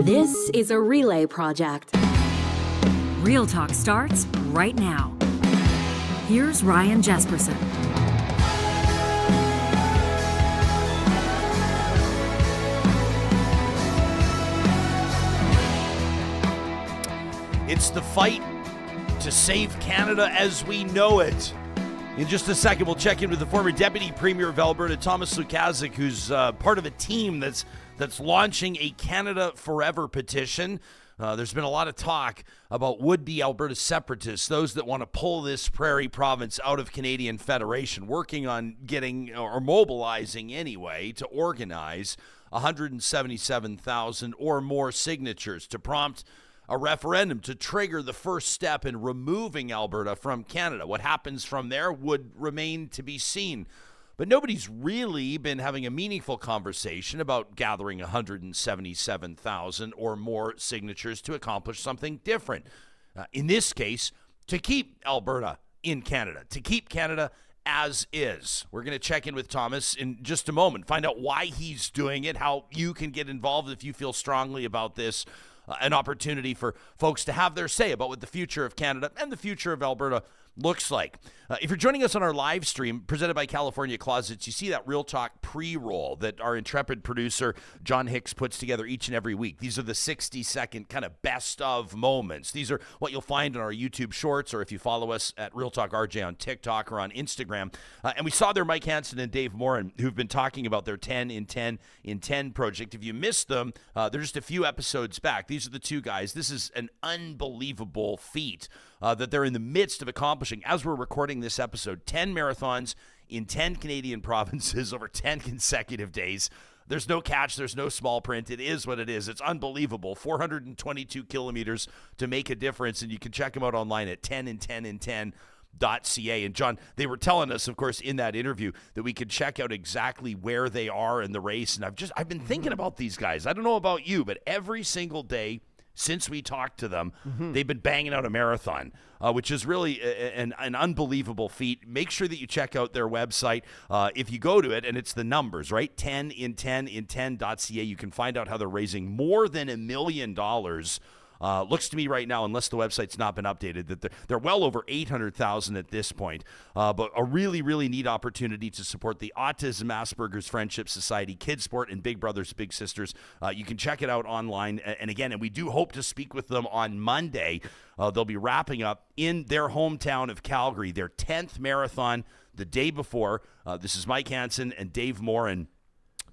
This is a relay project. Real Talk starts right now. Here's Ryan Jespersen. It's the fight to save Canada as we know it. In just a second, we'll check in with the former Deputy Premier of Alberta, Thomas Lukaszuk, who's part of a team that's launching a Canada Forever petition. There's been a lot of talk about would-be Alberta separatists, those that want to pull this prairie province out of Canadian Federation, working on getting or mobilizing anyway to organize 177,000 or more signatures to prompt a referendum to trigger the first step in removing Alberta from Canada. What happens from there would remain to be seen. But nobody's really been having a meaningful conversation about gathering 177,000 or more signatures to accomplish something different. In this case, to keep Alberta in Canada, to keep Canada as is. We're going to check in with Thomas in just a moment, find out why he's doing it, how you can get involved if you feel strongly about this. An opportunity for folks to have their say about what the future of Canada and the future of Alberta looks like. If you're joining us on our live stream presented by California Closets, you see that Real Talk pre-roll that our intrepid producer John Hicks puts together each and every week. These are the 60-second kind of best of moments. These are what you'll find on our YouTube shorts, or if you follow us at Real Talk RJ on TikTok or on Instagram. And we saw there Mike Hansen and Dave Morin, who've been talking about their 10 in 10 in 10 project. If you missed them, they're just a few episodes back. These are the two guys. This is an unbelievable feat that they're in the midst of accomplishing as we're recording this episode. 10 marathons in 10 Canadian provinces over 10 consecutive days. There's no catch. There's no small print. It is what it is. It's unbelievable. 422 kilometers to make a difference, and you can check them out online at 10in10in10.ca. And John, they were telling us, of course, in that interview that we could check out exactly where they are in the race. And I've been thinking about these guys. I don't know about you, but every single day since we talked to them, they've been banging out a marathon, which is really an unbelievable feat. Make sure that you check out their website. If you go to it, and it's the numbers, right? 10in10in10.ca. You can find out how they're raising more than $1 million. Looks to me right now, unless the website's not been updated, that they're well over 800,000 at this point. But a really, really neat opportunity to support the Autism Asperger's Friendship Society, Kids Sport, and Big Brothers Big Sisters. You can check it out online. And again, and we do hope to speak with them on Monday. They'll be wrapping up in their hometown of Calgary, their 10th marathon the day before. This is Mike Hansen and Dave Morin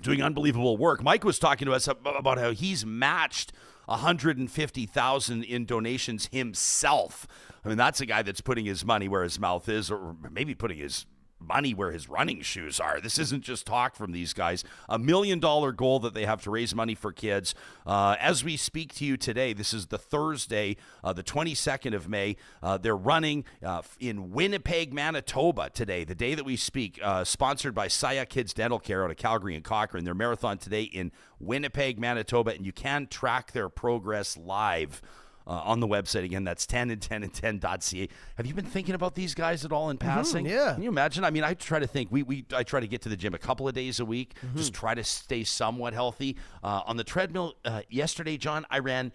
doing unbelievable work. Mike was talking to us about how he's matched 150,000 in donations himself. I mean, that's a guy that's putting his money where his mouth is, or maybe putting his money where his running shoes are. This isn't just talk from these guys. $1 million goal that they have to raise money for kids. As we speak to you today, this is the Thursday, the 22nd of May. They're running in Winnipeg, Manitoba today, the day that we speak, sponsored by Saya Kids Dental Care out of Calgary and Cochrane. Their marathon today in Winnipeg, Manitoba, and you can track their progress live on the website. Again, that's 10in10in10.ca. Have you been thinking about these guys at all in passing? Yeah. Can you imagine? I mean, I try to think. I try to get to the gym a couple of days a week, just try to stay somewhat healthy. On the treadmill yesterday, John, I ran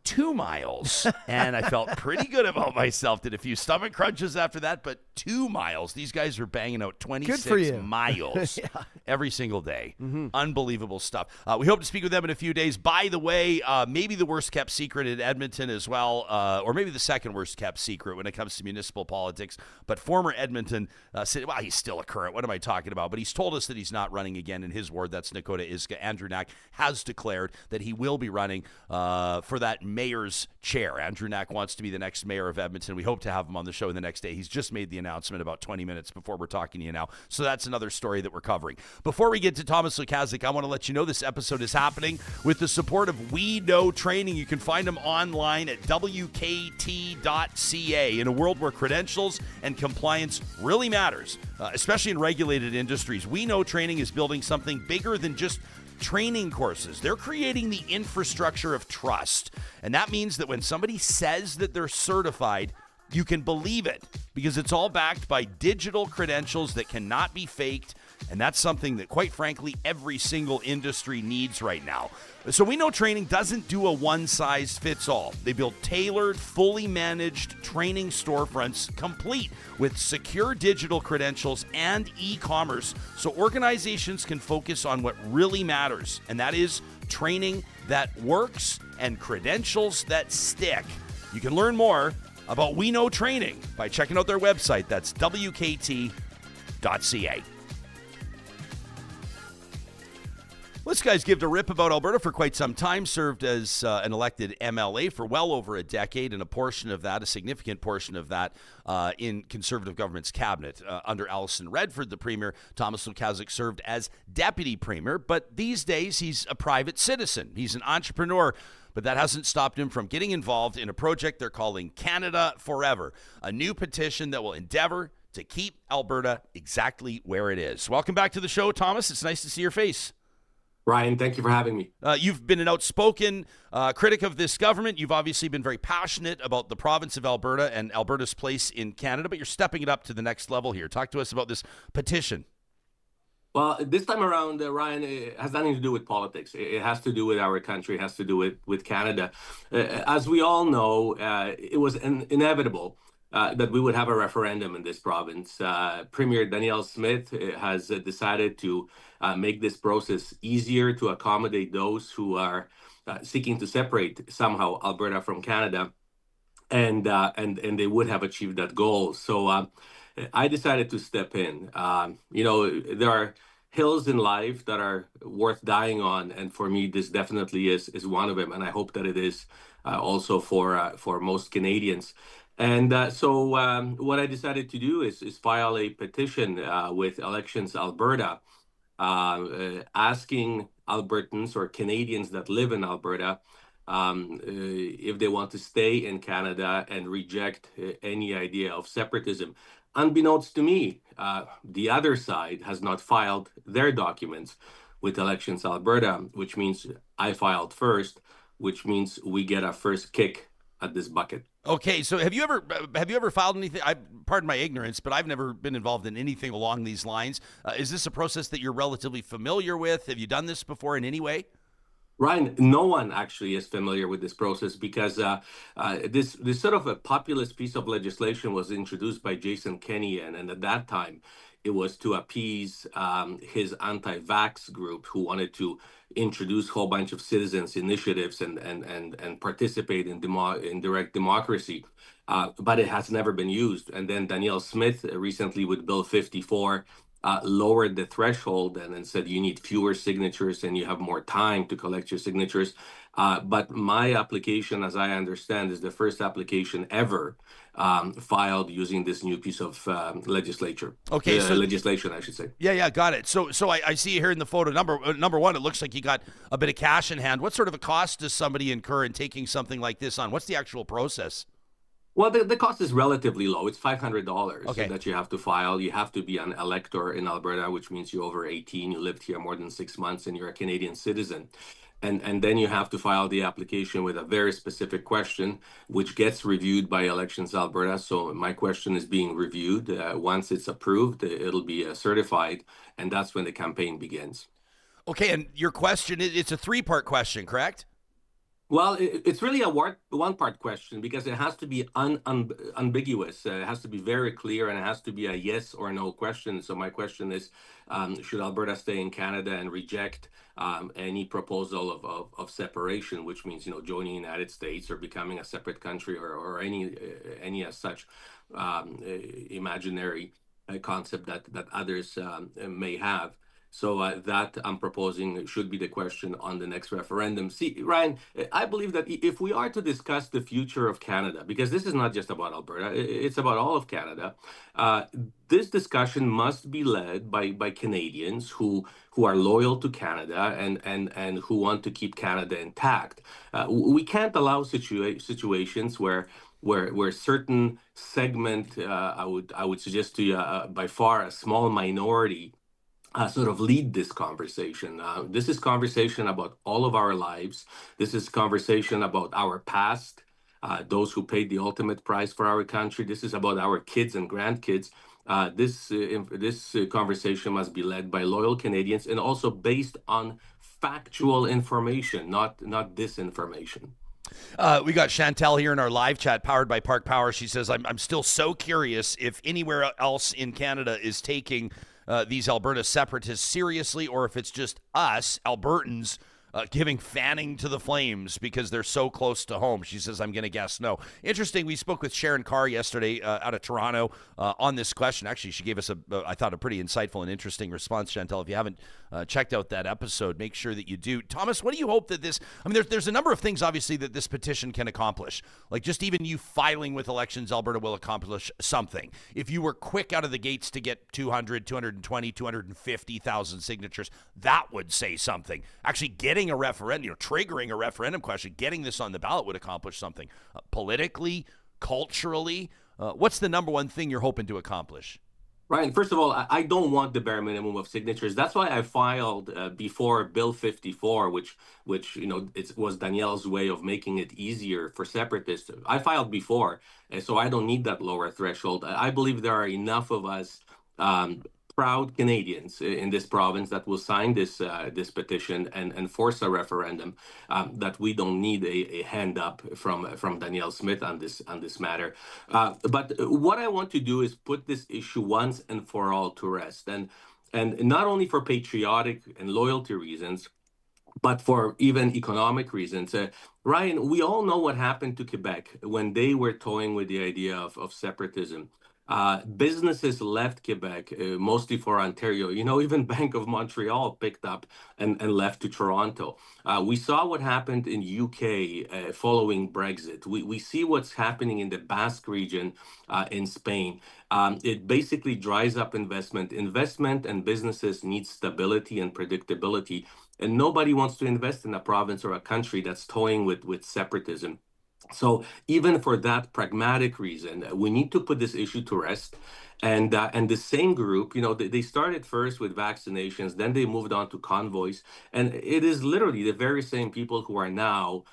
2 miles, and I felt pretty good about myself. Did a few stomach crunches after that, but 2 miles. These guys are banging out 26 miles every single day. Unbelievable stuff. We hope to speak with them in a few days. By the way, maybe the worst kept secret in Edmonton as well, or maybe the second worst kept secret when it comes to municipal politics. But former Edmonton city, well, he's still a current. What am I talking about? But he's told us that he's not running again in his ward. That's Nakota Iska. Andrew Knack has declared that he will be running for that mayor's chair. Andrew Knack wants to be the next mayor of Edmonton. We hope to have him on the show the next day. He's just made the announcement about 20 minutes before we're talking to you now. So that's another story that we're covering. Before we get to Thomas Lukaszuk, I want to let you know this episode is happening with the support of We Know Training. You can find them online at wkt.ca. In a world where credentials and compliance really matters, especially in regulated industries, We Know Training is building something bigger than just training courses. They're creating the infrastructure of trust. And that means that when somebody says that they're certified, you can believe it because it's all backed by digital credentials that cannot be faked And that's something that, quite frankly, every single industry needs right now. So We Know Training doesn't do a one-size-fits-all. They build tailored, fully managed training storefronts complete with secure digital credentials and e-commerce so organizations can focus on what really matters, and that is training that works and credentials that stick. You can learn more about We Know Training by checking out their website. That's wkt.ca. This guy's given a rip about Alberta for quite some time, served as an elected MLA for well over a decade, and a significant portion of that, in Conservative government's cabinet. Under Alison Redford, the Premier, Thomas Lukaszuk served as Deputy Premier, but these days he's a private citizen. He's an entrepreneur, but that hasn't stopped him from getting involved in a project they're calling Canada Forever, a new petition that will endeavor to keep Alberta exactly where it is. Welcome back to the show, Thomas. It's nice to see your face. Ryan, thank you for having me. You've been an outspoken critic of this government. You've obviously been very passionate about the province of Alberta and Alberta's place in Canada, but you're stepping it up to the next level here. Talk to us about this petition. Well, this time around, Ryan, it has nothing to do with politics. It has to do with our country. It has to do with Canada. As we all know, it was inevitable that we would have a referendum in this province. Premier Danielle Smith has decided to make this process easier to accommodate those who are seeking to separate somehow Alberta from Canada, and they would have achieved that goal. So I decided to step in. There are hills in life that are worth dying on, and for me, this definitely is one of them, and I hope that it is also for most Canadians. And so what I decided to do is file a petition with Elections Alberta, asking Albertans or Canadians that live in Alberta if they want to stay in Canada and reject any idea of separatism. Unbeknownst to me, the other side has not filed their documents with Elections Alberta, which means I filed first, which means we get a first kick at this bucket. Okay, so have you ever filed anything? Pardon my ignorance, but I've never been involved in anything along these lines. Is this a process that you're relatively familiar with? Have you done this before in any way? Ryan, no one actually is familiar with this process because this sort of a populist piece of legislation was introduced by Jason Kenney, and at that time, it was to appease his anti-vax group who wanted to introduce a whole bunch of citizens' initiatives and participate in direct democracy. But it has never been used. And then Danielle Smith recently with Bill 54 lowered the threshold and said you need fewer signatures and you have more time to collect your signatures. But my application, as I understand, is the first application ever filed using this new piece of legislation. Okay, so legislation, I should say. Yeah, got it. So I see here in the photo number one, it looks like you got a bit of cash in hand. What sort of a cost does somebody incur in taking something like this on? What's the actual process? Well, the cost is relatively low. It's $500 that you have to file. You have to be an elector in Alberta, which means you're over 18, you lived here more than 6 months, and you're a Canadian citizen. And then you have to file the application with a very specific question, which gets reviewed by Elections Alberta. So my question is being reviewed. Once it's approved, it'll be certified, and that's when the campaign begins. Okay, and your question, it's a three-part question, correct? Well, it's really a one-part question because it has to be unambiguous. It has to be very clear, and it has to be a yes or no question. So my question is, should Alberta stay in Canada and reject any proposal of separation, which means, joining the United States or becoming a separate country or any as such imaginary concept that others may have. So that I'm proposing should be the question on the next referendum. See, Ryan, I believe that if we are to discuss the future of Canada, because this is not just about Alberta, it's about all of Canada, this discussion must be led by Canadians who are loyal to Canada and who want to keep Canada intact. We can't allow situations where certain segment, I would suggest to you, by far a small minority, sort of lead this conversation. This is conversation about all of our lives. This is conversation about our past, those who paid the ultimate price for our country. This is about our kids and grandkids. This conversation must be led by loyal Canadians and also based on factual information, not disinformation. We got Chantel here in our live chat, powered by Park Power. She says, I'm still so curious if anywhere else in Canada is taking these Alberta separatists seriously, or if it's just us, Albertans, giving fanning to the flames because they're so close to home. She says, I'm going to guess no. Interesting, we spoke with Sharon Carr yesterday out of Toronto on this question. Actually, she gave us, I thought, a pretty insightful and interesting response, Chantel. If you haven't checked out that episode, make sure that you do. Thomas, what do you hope that this, I mean, there's a number of things, obviously, that this petition can accomplish. Like just even you filing with Elections Alberta will accomplish something. If you were quick out of the gates to get 200, 220, 250,000 signatures, that would say something. Actually getting a referendum, triggering a referendum question, getting this on the ballot would accomplish something. Politically, culturally, what's the number one thing you're hoping to accomplish? Ryan, first of all, I don't want the bare minimum of signatures. That's why I filed before Bill 54, which it was Danielle's way of making it easier for separatists. I filed before, so I don't need that lower threshold. I believe there are enough of us proud Canadians in this province that will sign this petition and force a referendum, that we don't need a hand up from Danielle Smith on this matter. But what I want to do is put this issue once and for all to rest, and not only for patriotic and loyalty reasons, but for even economic reasons. Ryan, we all know what happened to Quebec when they were toying with the idea of separatism. Businesses left Quebec, mostly for Ontario. Even Bank of Montreal picked up and left to Toronto. We saw what happened in UK following Brexit. We see what's happening in the Basque region in Spain. It basically dries up investment. Investment and businesses need stability and predictability. And nobody wants to invest in a province or a country that's toying with separatism. So even for that pragmatic reason, we need to put this issue to rest. And the same group, they started first with vaccinations, then they moved on to convoys. And it is literally the very same people who are now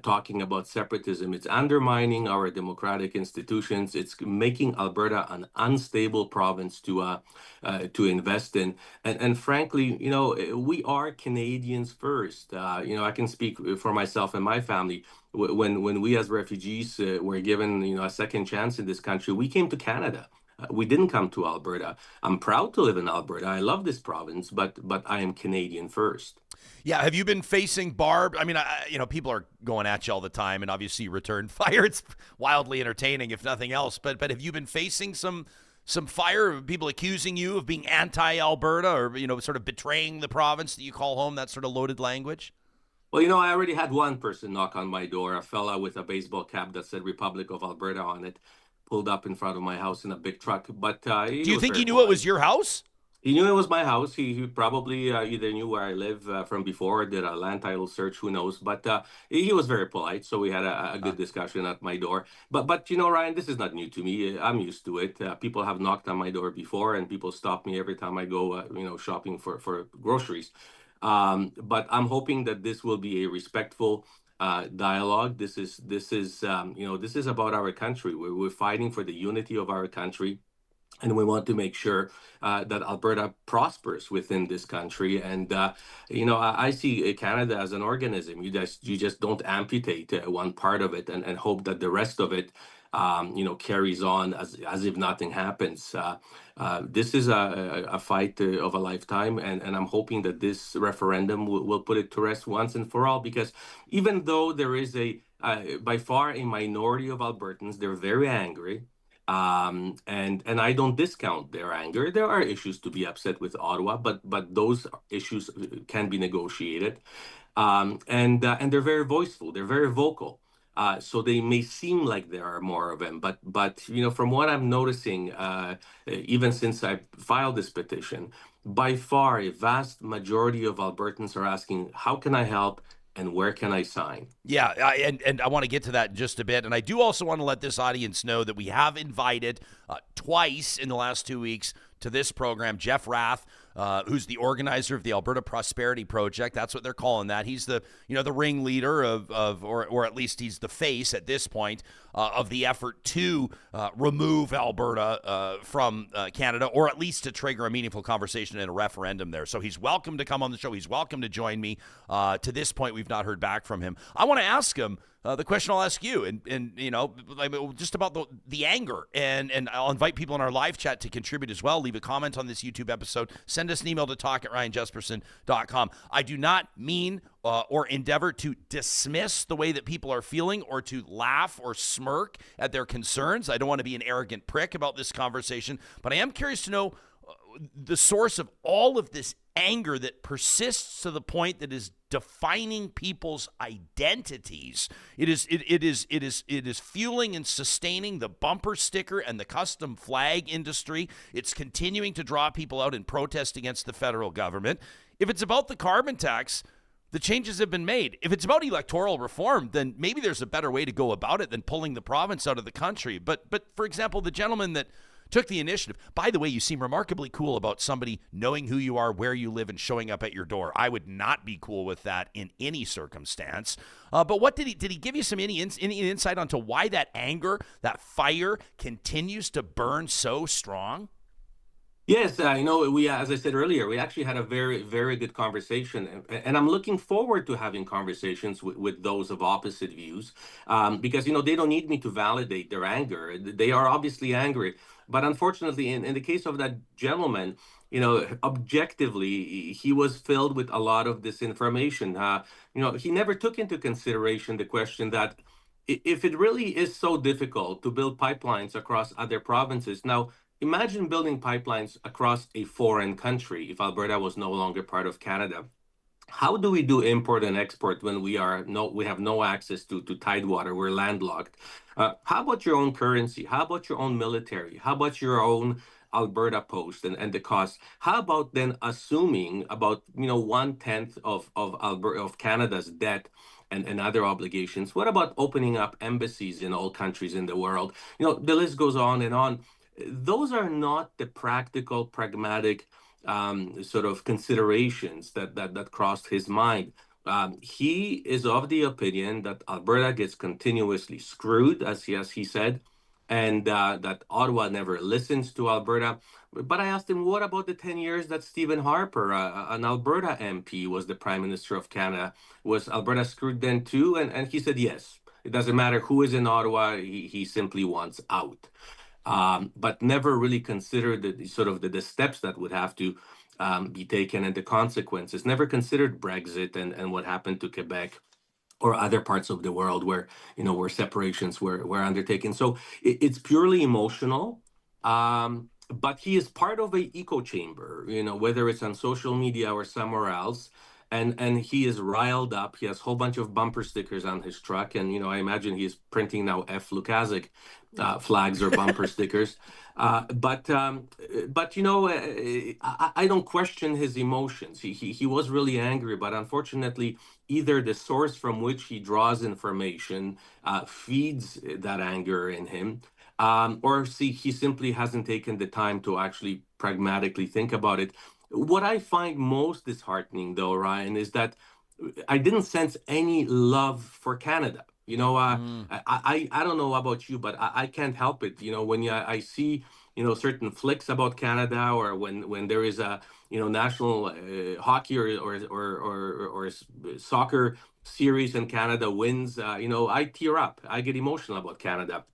talking about separatism. It's undermining our democratic institutions. It's making Alberta an unstable province to invest in. And frankly, we are Canadians first. I can speak for myself and my family. When we as refugees were given a second chance in this country, we came to Canada. We didn't come to Alberta. I'm proud to live in Alberta. I love this province, but I am Canadian first. Yeah, have you been facing barb? I mean, people are going at you all the time, and obviously you return fire. It's wildly entertaining, if nothing else. But have you been facing some fire? People accusing you of being anti-Alberta, or sort of betraying the province that you call home? That sort of loaded language. Well, I already had one person knock on my door, a fella with a baseball cap that said Republic of Alberta on it, pulled up in front of my house in a big truck. But do you think he knew it was your house? He knew it was my house. He probably either knew where I live from before, or did a land title search, who knows. But he was very polite, so we had a good discussion at my door. But Ryan, this is not new to me. I'm used to it. People have knocked on my door before, and people stop me every time I go shopping for groceries. But I'm hoping that this will be a respectful dialogue. This is about our country. We're fighting for the unity of our country, and we want to make sure that Alberta prospers within this country. And I see Canada as an organism. You just don't amputate one part of it and hope that the rest of it carries on as if nothing happens. This is a fight of a lifetime, and I'm hoping that this referendum will put it to rest once and for all, because even though there is by far a minority of Albertans, they're very angry. And I don't discount their anger. There are issues to be upset with Ottawa, but those issues can be negotiated. And they're very voiceful. They're very vocal. So they may seem like there are more of them, but from what I'm noticing, even since I filed this petition, by far a vast majority of Albertans are asking, how can I help? And where can I sign? Yeah, and I want to get to that in just a bit. And I do also want to let this audience know that we have invited twice in the last 2 weeks to this program. Jeff Rath, who's the organizer of the Alberta Prosperity Project. That's what they're calling that. He's the ringleader or at least he's the face at this point of the effort to remove Alberta from Canada, or at least to trigger a meaningful conversation and a referendum there. So he's welcome to come on the show. He's welcome to join me. To this point, we've not heard back from him. I want to ask him the question I'll ask you, and just about the anger, and I'll invite people in our live chat to contribute as well. Leave a comment on this YouTube episode. Send us an email to talk@ryanjespersen.com. I do not mean or endeavor to dismiss the way that people are feeling or to laugh or smirk at their concerns. I don't want to be an arrogant prick about this conversation, but I am curious to know the source of all of this anger that persists to the point that is defining people's identities. It is fueling and sustaining the bumper sticker and the custom flag industry. It's continuing to draw people out in protest against the federal government. If it's about the carbon tax, the changes have been made. If it's about electoral reform, then maybe there's a better way to go about it than pulling the province out of the country. But for example, the gentleman that took the initiative. By the way, you seem remarkably cool about somebody knowing who you are, where you live, and showing up at your door. I would not be cool with that in any circumstance. But what did he give you any insight onto why that anger, that fire continues to burn so strong? Yes, we, as I said earlier, we actually had a very, very good conversation, and I'm looking forward to having conversations with those of opposite views, because, they don't need me to validate their anger. They are obviously angry. But unfortunately, in the case of that gentleman, objectively, he was filled with a lot of disinformation. He never took into consideration the question that if it really is so difficult to build pipelines across other provinces, now imagine building pipelines across a foreign country if Alberta was no longer part of Canada. How do we do import and export when we have no access to tidewater? We're landlocked. How about your own currency? How about your own military? How about your own Alberta Post and the cost? How about then assuming about 1/10 of Canada's debt and other obligations? What about opening up embassies in all countries in the world? The list goes on and on. Those are not the practical, pragmatic sort of considerations that crossed his mind. He is of the opinion that Alberta gets continuously screwed, as he said, and that Ottawa never listens to Alberta. But I asked him, what about the 10 years that Stephen Harper, an Alberta MP, was the Prime Minister of Canada? Was Alberta screwed then too? And he said, yes. It doesn't matter who is in Ottawa. He simply wants out. But never really considered the steps that would have to be taken and the consequences. Never considered Brexit and what happened to Quebec or other parts of the world where separations were undertaken. So it's purely emotional. But he is part of an echo chamber, whether it's on social media or somewhere else. And he is riled up. He has a whole bunch of bumper stickers on his truck. And, I imagine he's printing now F. Lukaszuk flags or bumper stickers. But I don't question his emotions. He was really angry. But unfortunately, either the source from which he draws information feeds that anger in him, or he simply hasn't taken the time to actually pragmatically think about it. What I find most disheartening, though, Ryan, is that I didn't sense any love for Canada. I don't know about you, but I can't help it. When I see certain flicks about Canada, or when there is a national hockey or soccer series and Canada wins, I tear up. I get emotional about Canada.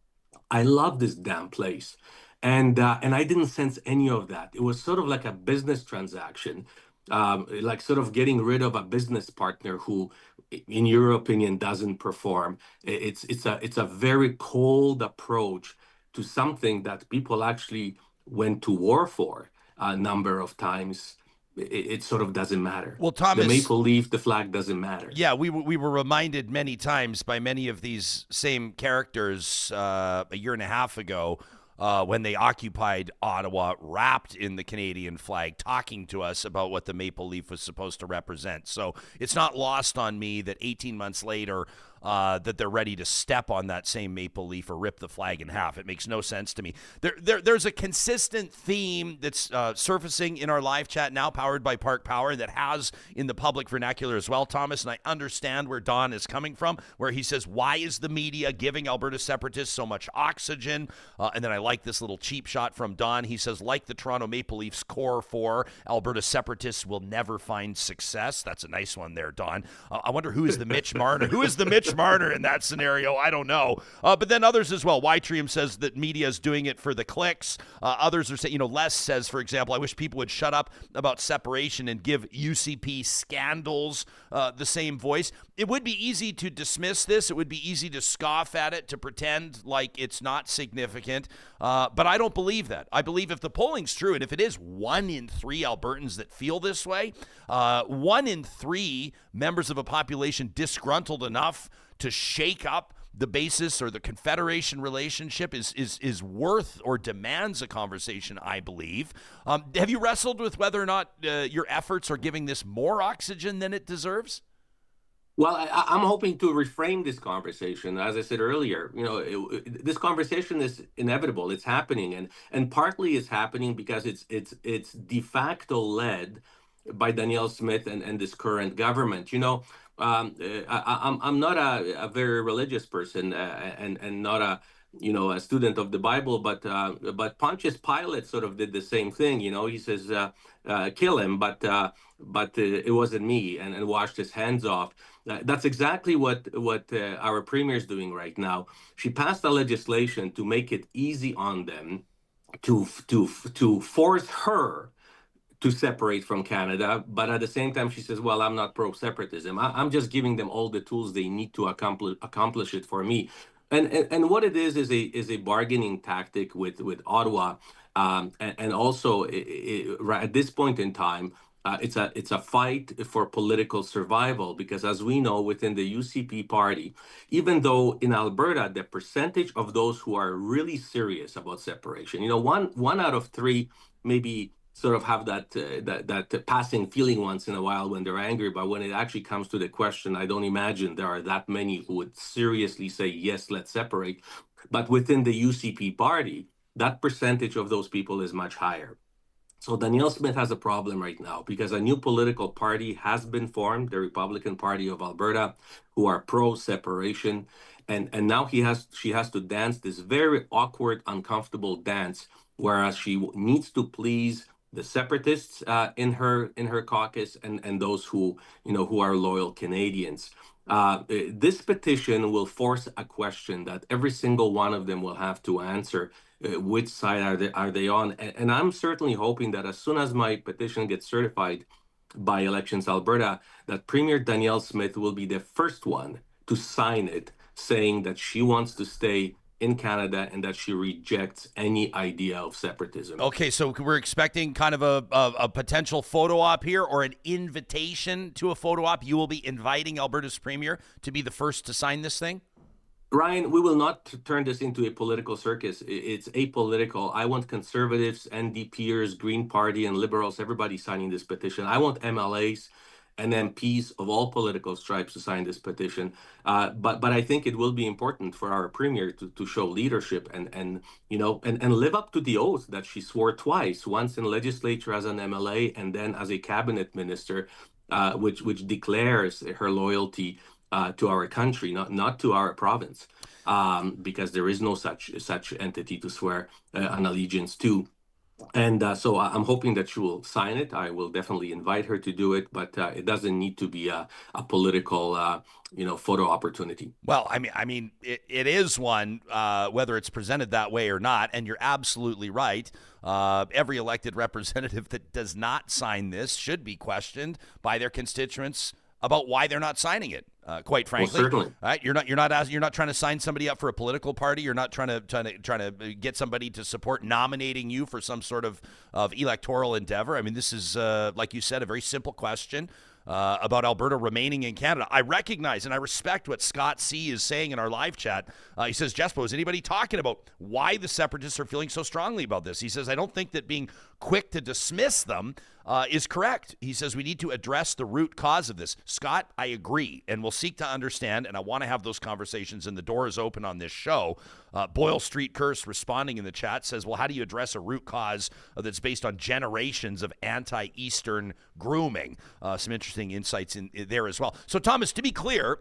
I love this damn place. And I didn't sense any of that. It was sort of like a business transaction, like sort of getting rid of a business partner who, in your opinion, doesn't perform. It's a very cold approach to something that people actually went to war for a number of times. It sort of doesn't matter. Well, Thomas, the maple leaf, the flag doesn't matter. Yeah, we were reminded many times by many of these same characters a year and a half ago, when they occupied Ottawa, wrapped in the Canadian flag, talking to us about what the maple leaf was supposed to represent. So it's not lost on me that 18 months later, that they're ready to step on that same maple leaf or rip the flag in half. It makes no sense to me. There's a consistent theme that's surfacing in our live chat now, powered by Park Power, that has in the public vernacular as well, Thomas, and I understand where Don is coming from, where he says, why is the media giving Alberta separatists so much oxygen? And then I like this little cheap shot from Don. He says, like the Toronto Maple Leafs core four, Alberta separatists will never find success. That's a nice one there, Don. I wonder who is the Mitch Marner. Who is the Mitch Marner in that scenario? I don't know. But then others as well. Ytrium says that media is doing it for the clicks. Others are saying, Les says, for example, I wish people would shut up about separation and give UCP scandals the same voice. It would be easy to dismiss this. It would be easy to scoff at it, to pretend like it's not significant. But I don't believe that. I believe if the polling's true, and if it is 1 in 3 Albertans that feel this way, 1 in 3 members of a population disgruntled enough to shake up the basis or the confederation relationship is worth or demands a conversation, I believe. Have you wrestled with whether or not your efforts are giving this more oxygen than it deserves? Well, I'm hoping to reframe this conversation. As I said earlier, this conversation is inevitable. It's happening, and partly it's happening because it's de facto led by Danielle Smith and this current government. I'm not a very religious person and not a student of the Bible, but Pontius Pilate sort of did the same thing. He says, kill him, but it wasn't me, and washed his hands off. That's exactly what our premier is doing right now. She passed a legislation to make it easy on them to force her to separate from Canada, but at the same time she says, well, I'm not pro-separatism. I'm just giving them all the tools they need to accomplish it for me. And what it is a bargaining tactic with Ottawa, and also at this point in time, it's a fight for political survival, because as we know, within the UCP party, even though in Alberta the percentage of those who are really serious about separation, one out of 3 maybe sort of have that passing feeling once in a while when they're angry, but when it actually comes to the question, I don't imagine there are that many who would seriously say, yes, let's separate. But within the UCP party, that percentage of those people is much higher. So Danielle Smith has a problem right now because a new political party has been formed, the Republican Party of Alberta, who are pro-separation. And now she has to dance this very awkward, uncomfortable dance, whereas she needs to please the separatists in her caucus and those who are loyal Canadians. This petition will force a question that every single one of them will have to answer. Which side are they on? And I'm certainly hoping that as soon as my petition gets certified by Elections Alberta, that Premier Danielle Smith will be the first one to sign it, saying that she wants to stay in Canada and that she rejects any idea of separatism. Okay, so we're expecting kind of a potential photo op here, or an invitation to a photo op. You will be inviting Alberta's premier to be the first to sign this thing? Ryan, we will not turn this into a political circus. It's apolitical. I want Conservatives, NDPers, Green Party, and Liberals, everybody signing this petition. I want MLAs and MPs of all political stripes to sign this petition. But I think it will be important for our premier to show leadership and live up to the oath that she swore twice, once in legislature as an MLA and then as a cabinet minister, which declares her loyalty to our country, not to our province, because there is no such entity to swear an allegiance to. And so I'm hoping that she will sign it. I will definitely invite her to do it, but it doesn't need to be a political, photo opportunity. Well, I mean, it is one, whether it's presented that way or not. And you're absolutely right. Every elected representative that does not sign this should be questioned by their constituents about why they're not signing it. Quite frankly, well, certainly. Right? You're not trying to sign somebody up for a political party. You're not trying to get somebody to support nominating you for some sort of electoral endeavor. I mean, this is like you said, a very simple question about Alberta remaining in Canada. I recognize and I respect what Scott C. is saying in our live chat. He says, Jespo, is anybody talking about why the separatists are feeling so strongly about this? He says, I don't think that being quick to dismiss them is correct. He says we need to address the root cause of this. Scott, I agree, and we'll seek to understand, and I want to have those conversations, and the door is open on this show. Boyle Street Curse responding in the chat says, well, how do you address a root cause that's based on generations of anti-Eastern grooming? Some interesting insights in there as well. So, Thomas, to be clear,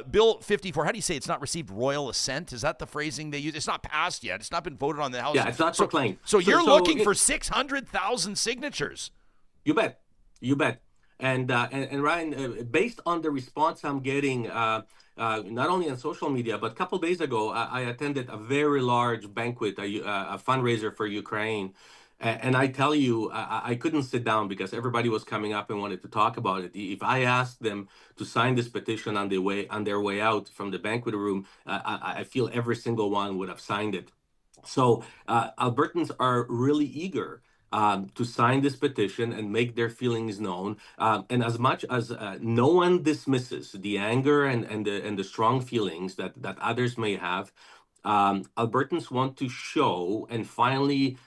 Bill 54, how do you say it's not received royal assent? Is that the phrasing they use? It's not passed yet. It's not been voted on in the House. Yeah, it's not proclaimed. So you're looking for 600,000 signatures. You bet. You bet. And Ryan, based on the response I'm getting, not only on social media, but a couple days ago, I attended a very large banquet, a fundraiser for Ukraine. And I tell you, I couldn't sit down because everybody was coming up and wanted to talk about it. If I asked them to sign this petition on their way out from the banquet room, I feel every single one would have signed it. So Albertans are really eager to sign this petition and make their feelings known. And as much as no one dismisses the anger and the strong feelings that others may have, Albertans want to show and finally,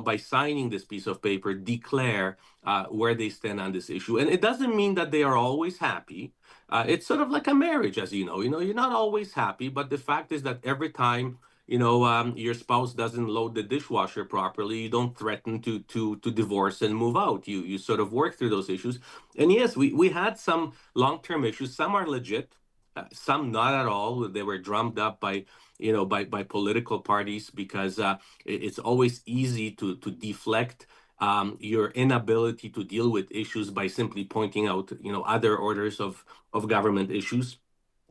by signing this piece of paper, declare where they stand on this issue. And it doesn't mean that they are always happy. It's sort of like a marriage, as you know. You're not always happy, but the fact is that every time your spouse doesn't load the dishwasher properly, you don't threaten to divorce and move out. You sort of work through those issues. And yes, we had some long-term issues. Some are legit, some not at all. They were drummed up by political parties because it's always easy to deflect your inability to deal with issues by simply pointing out other orders of government issues.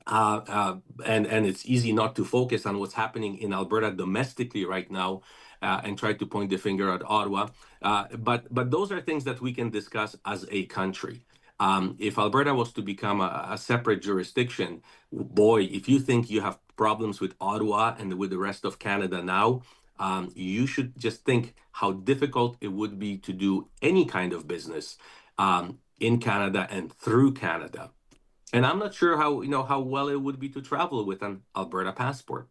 And it's easy not to focus on what's happening in Alberta domestically right now and try to point the finger at Ottawa. But those are things that we can discuss as a country. If Alberta was to become a separate jurisdiction, boy, if you think you have problems with Ottawa and with the rest of Canada now, you should just think how difficult it would be to do any kind of business in Canada and through Canada. And I'm not sure how well it would be to travel with an Alberta passport.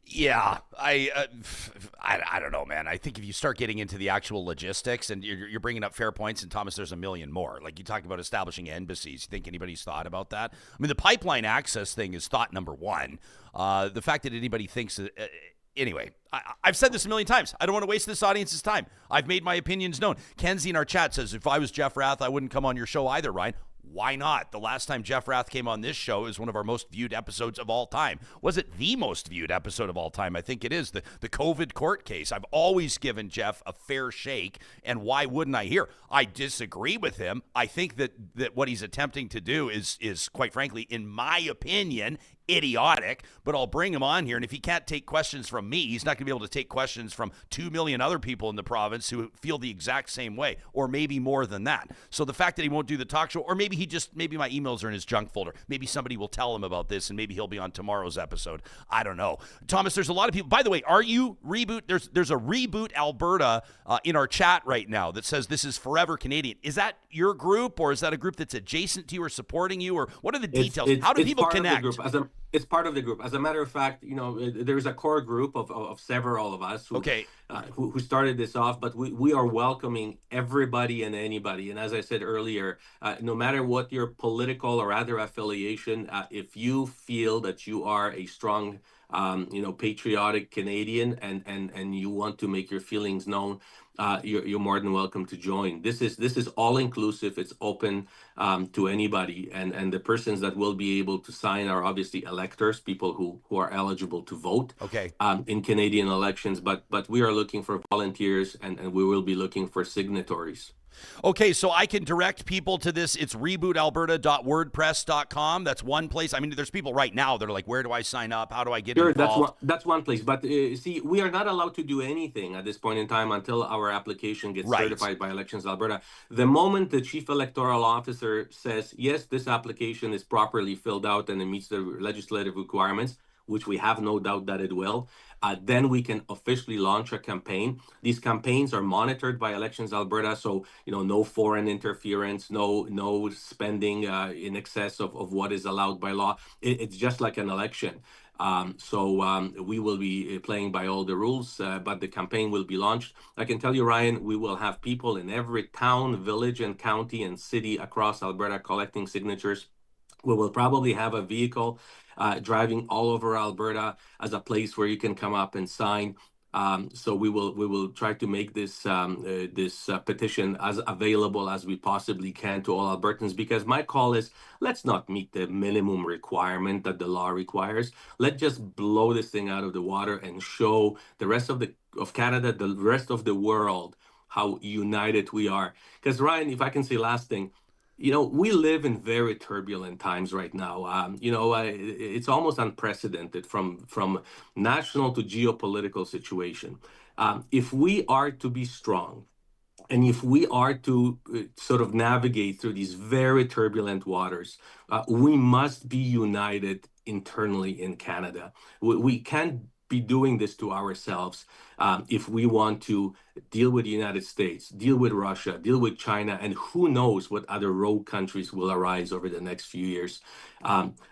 Yeah, I don't know, man. I think if you start getting into the actual logistics, and you're bringing up fair points, and Thomas, there's a million more. Like you talked about establishing embassies. You think anybody's thought about that? I mean, the pipeline access thing is thought number one. The fact that anybody thinks anyway, I've said this a million times. I don't want to waste this audience's time. I've made my opinions known. Kenzie in our chat says, if I was Jeff Rath, I wouldn't come on your show either, Ryan. Why not? The last time Jeff Rath came on this show is one of our most viewed episodes of all time. Was it the most viewed episode of all time? I think it is. The COVID court case. I've always given Jeff a fair shake, and why wouldn't I here? I disagree with him. I think that what he's attempting to do is quite frankly, in my opinion, idiotic, but I'll bring him on here. And if he can't take questions from me, he's not going to be able to take questions from 2 million other people in the province who feel the exact same way, or maybe more than that. So the fact that he won't do the talk show, or maybe my emails are in his junk folder. Maybe somebody will tell him about this, and maybe he'll be on tomorrow's episode. I don't know. Thomas, there's a lot of people. By the way, are you Reboot? There's a Reboot Alberta in our chat right now that says this is Forever Canadian. Is that your group, or is that a group that's adjacent to you or supporting you, or what are the details? How do people connect? It's part of the group. As a matter of fact, there's a core group of several of us who started this off, but we are welcoming everybody and anybody. And as I said earlier, no matter what your political or other affiliation, if you feel that you are a strong patriotic Canadian and you want to make your feelings known, you're more than welcome to join. This is all inclusive. It's open to anybody, and the persons that will be able to sign are obviously electors, people who are eligible to vote in Canadian elections. But we are looking for volunteers, and we will be looking for signatories. Okay, so I can direct people to this. It's rebootalberta.wordpress.com. That's one place. I mean, there's people right now that are like, where do I sign up? How do I get involved? That's one place. But see, we are not allowed to do anything at this point in time until our application gets certified by Elections Alberta. The moment the Chief Electoral Officer says, yes, this application is properly filled out and it meets the legislative requirements, which we have no doubt that it will, then we can officially launch a campaign. These campaigns are monitored by Elections Alberta, so no foreign interference, no spending in excess of what is allowed by law. It's just like an election. We will be playing by all the rules, but the campaign will be launched. I can tell you, Ryan, we will have people in every town, village, and county and city across Alberta collecting signatures. We will probably have a vehicle driving all over Alberta as a place where you can come up and sign. We will try to make this petition as available as we possibly can to all Albertans, because my call is, let's not meet the minimum requirement that the law requires. Let's just blow this thing out of the water and show the rest of Canada, the rest of the world, how united we are. Because Ryan, if I can say last thing, we live in very turbulent times right now. It's almost unprecedented from national to geopolitical situation. If we are to be strong, and if we are to sort of navigate through these very turbulent waters, we must be united internally in Canada. We can't be doing this to ourselves if we want to deal with the United States, deal with Russia, deal with China, and who knows what other rogue countries will arise over the next few years.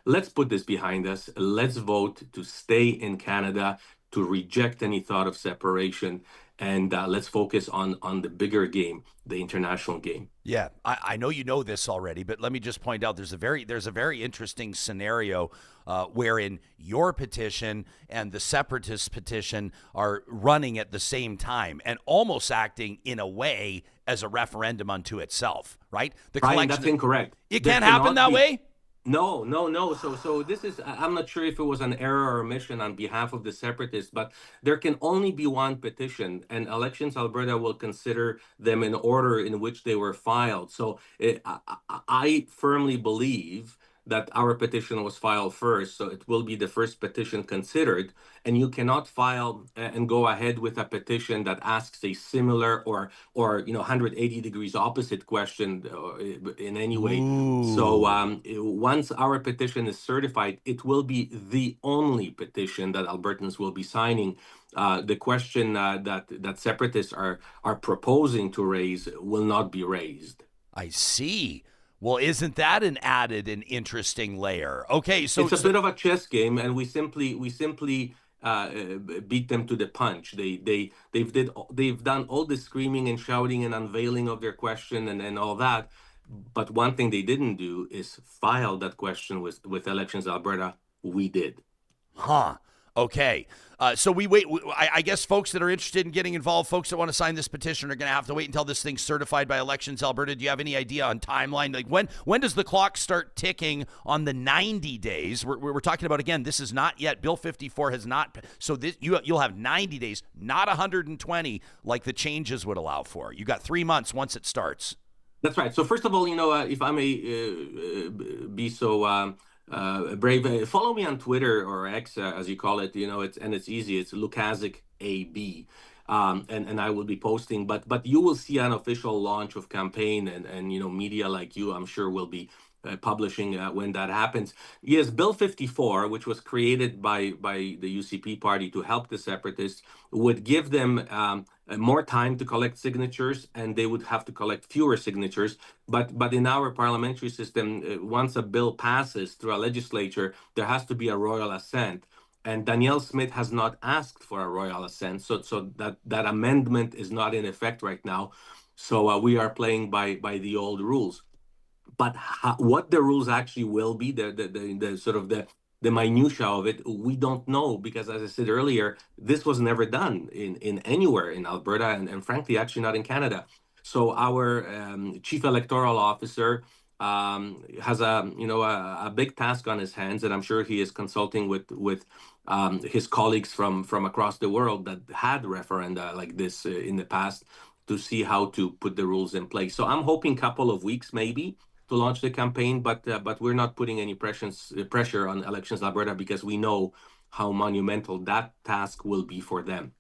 Let's put this behind us. Let's vote to stay in Canada, to reject any thought of separation, and let's focus on the bigger game, the international game. Yeah, I know you know this already, but let me just point out there's a very interesting scenario wherein your petition and the separatist petition are running at the same time and almost acting in a way as a referendum unto itself, right? Brian, that's incorrect. It can't happen that way? No. So this is, I'm not sure if it was an error or omission on behalf of the separatists, but there can only be one petition, and Elections Alberta will consider them in order in which they were filed. So I firmly believe that our petition was filed first, so it will be the first petition considered, and you cannot file and go ahead with a petition that asks a similar or 180 degrees opposite question in any way. Ooh. So once our petition is certified, it will be the only petition that Albertans will be signing. The question that separatists are proposing to raise will not be raised. I see. Well, isn't that an interesting layer? Okay, so it's a bit of a chess game, and we simply beat them to the punch. They've done all the screaming and shouting and unveiling of their question and all that, but one thing they didn't do is file that question with Elections Alberta. We did. Huh. Okay. So we wait. I guess folks that are interested in getting involved, folks that want to sign this petition, are going to have to wait until this thing's certified by Elections Alberta. Do you have any idea on timeline? Like when does the clock start ticking on the 90 days? We're talking about, again, this is not yet. Bill 54 has not. So you'll have 90 days, not 120 like the changes would allow for. You got 3 months once it starts. That's right. So first of all, if I may be so brave, follow me on Twitter or X, as you call it. It's easy. It's Lukaszuk AB, and I will be posting. But you will see an official launch of campaign, and media like you, I'm sure, will be publishing when that happens. Yes, Bill 54, which was created by the UCP party to help the separatists, would give them more time to collect signatures, and they would have to collect fewer signatures. But in our parliamentary system, once a bill passes through a legislature, there has to be a royal assent. And Danielle Smith has not asked for a royal assent, so that amendment is not in effect right now. So we are playing by the old rules. But what the rules actually will be, the sort of the minutia of it, we don't know, because, as I said earlier, this was never done in anywhere in Alberta, and frankly, actually not in Canada. So our chief electoral officer has a big task on his hands, and I'm sure he is consulting with his colleagues from across the world that had referenda like this in the past, to see how to put the rules in place. So I'm hoping a couple of weeks maybe to launch the campaign, but we're not putting any pressure on Elections Alberta, because we know how monumental that task will be for them.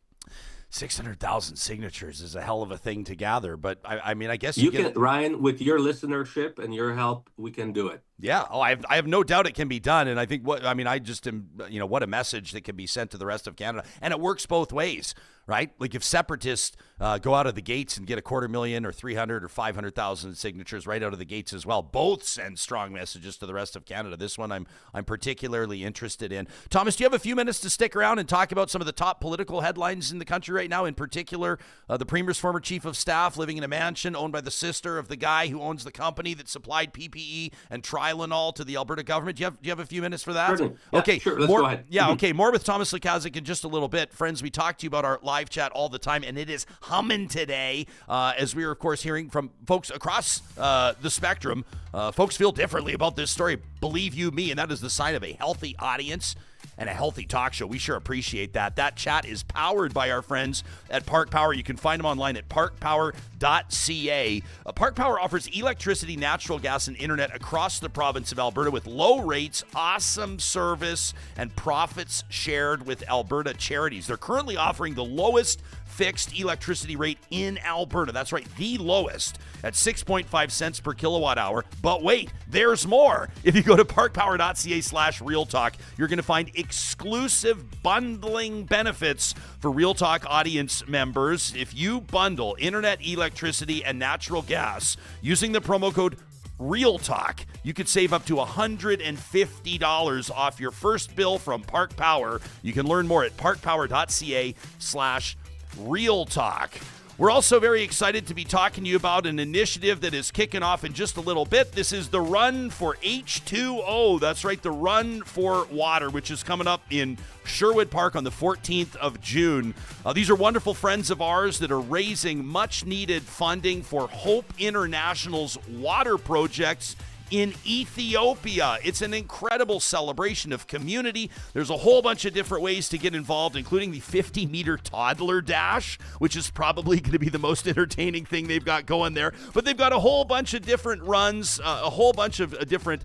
600,000 signatures is a hell of a thing to gather, but I mean, I guess you can, Ryan, with your listenership and your help, we can do it. Yeah. Oh, I have no doubt it can be done. And I think what a message that can be sent to the rest of Canada. And it works both ways, right? Like if separatists go out of the gates and get 250,000 or 300 or 500,000 signatures right out of the gates as well, both send strong messages to the rest of Canada. This one I'm particularly interested in. Thomas, do you have a few minutes to stick around and talk about some of the top political headlines in the country right now? In particular, the Premier's former chief of staff living in a mansion owned by the sister of the guy who owns the company that supplied PPE and Tylenol to the Alberta government. Do you have a few minutes for that? Sure. Yeah, okay, sure. Let's go ahead. Yeah, okay. More with Thomas Lukaszuk in just a little bit. Friends, we talk to you about our live chat all the time, and it is humming today as we are, of course, hearing from folks across the spectrum. Folks feel differently about this story. Believe you me, and that is the sign of a healthy audience and a healthy talk show. We sure appreciate that. That chat is powered by our friends at Park Power. You can find them online at parkpower.ca. Park Power offers electricity, natural gas, and internet across the province of Alberta with low rates, awesome service, and profits shared with Alberta charities. They're currently offering the lowest fixed electricity rate in Alberta. That's right, the lowest at 6.5 cents per kilowatt hour. But wait, there's more. If you go to parkpower.ca/realtalk, you're going to find exclusive bundling benefits for Real Talk audience members. If you bundle internet, electricity, and natural gas using the promo code Real Talk, you could save up to $150 off your first bill from Park Power. You can learn more at parkpower.ca/Real Talk. We're also very excited to be talking to you about an initiative that is kicking off in just a little bit. This is the Run for H2O. That's right, the Run for Water, which is coming up in Sherwood Park on the 14th of June. These are wonderful friends of ours that are raising much-needed funding for Hope International's water projects in Ethiopia. It's an incredible celebration of community. There's a whole bunch of different ways to get involved, including the 50-meter toddler dash, which is probably going to be the most entertaining thing they've got going there. But they've got a whole bunch of different runs, a whole bunch of different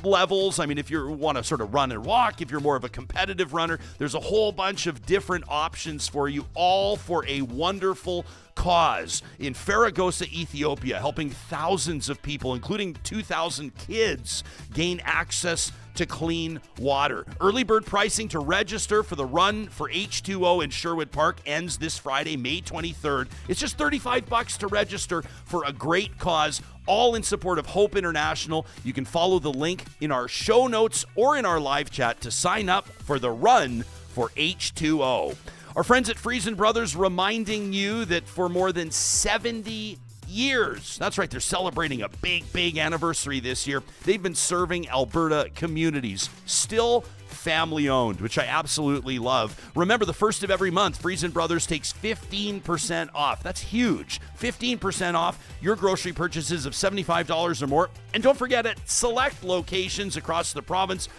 levels. I mean, if you want to sort of run and walk, if you're more of a competitive runner, there's a whole bunch of different options for you, all for a wonderful cause in Faragosa, Ethiopia, helping thousands of people, including 2,000 kids, gain access to clean water. Early bird pricing to register for the Run for H2O in Sherwood Park ends this Friday, May 23rd. It's just $35 to register for a great cause, all in support of Hope International. You can follow the link in our show notes or in our live chat to sign up for the Run for H2O. Our friends at Friesen Brothers reminding you that for more than 70 years, that's right, they're celebrating a big anniversary this year. They've been serving Alberta communities, still family-owned, which I absolutely love. Remember, the first of every month, Friesen Brothers takes 15% off. That's huge. 15% off your grocery purchases of $75 or more. And don't forget, at select locations across the province,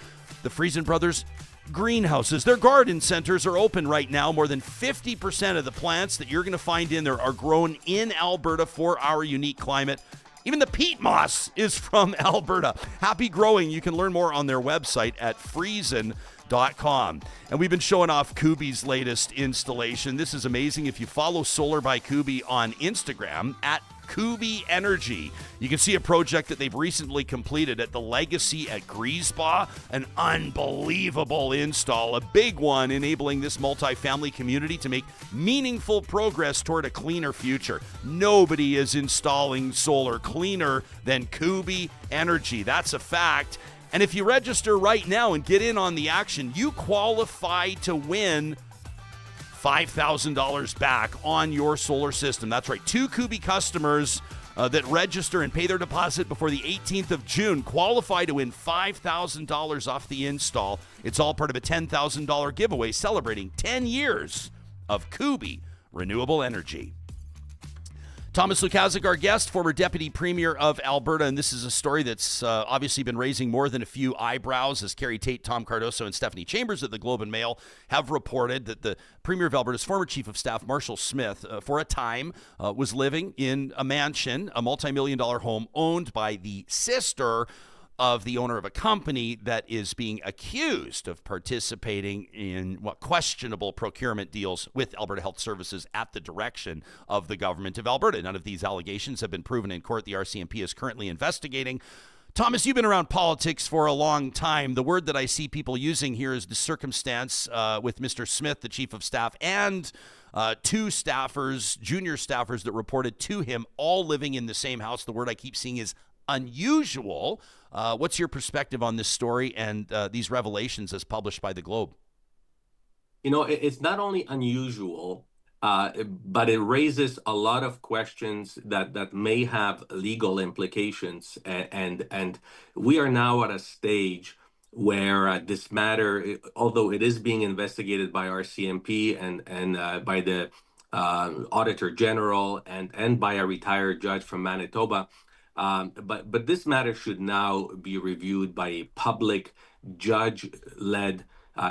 the Friesen Brothers greenhouses, their garden centers are open right now. More than 50% of the plants that you're going to find in there are grown in Alberta for our unique climate. Even the peat moss is from Alberta. Happy growing. You can learn more on their website at friesen.com. And we've been showing off Kubi's latest installation. This is amazing. If you follow Solar by Kubi on Instagram at Kubi Energy, you can see a project that they've recently completed at the Legacy at Griesbach. An unbelievable install, a big one, enabling this multifamily community to make meaningful progress toward a cleaner future. Nobody is installing solar cleaner than Kubi Energy. That's a fact. And if you register right now and get in on the action, you qualify to win $5,000 back on your solar system. That's right. 2 Kubi customers that register and pay their deposit before the 18th of June qualify to win $5,000 off the install. It's all part of a $10,000 giveaway celebrating 10 years of Kubi renewable energy. Thomas Lukaszuk, our guest, former Deputy Premier of Alberta, and this is a story that's obviously been raising more than a few eyebrows, as Carrie Tate, Tom Cardoso, and Stephanie Chambers at the Globe and Mail have reported that the Premier of Alberta's former Chief of Staff, Marshall Smith, for a time was living in a mansion, a multi-million-dollar home owned by the sister of the owner of a company that is being accused of participating in questionable procurement deals with Alberta Health Services at the direction of the government of Alberta. None of these allegations have been proven in court. The RCMP is currently investigating. Thomas, you've been around politics for a long time. The word that I see people using here is the circumstance with Mr. Smith, the chief of staff, and two staffers, junior staffers that reported to him, all living in the same house. The word I keep seeing is unusual. What's your perspective on this story and these revelations as published by the Globe? It's not only unusual, but it raises a lot of questions that may have legal implications. And we are now at a stage where this matter, although it is being investigated by RCMP and by the Auditor General and by a retired judge from Manitoba, but this matter should now be reviewed by a public judge-led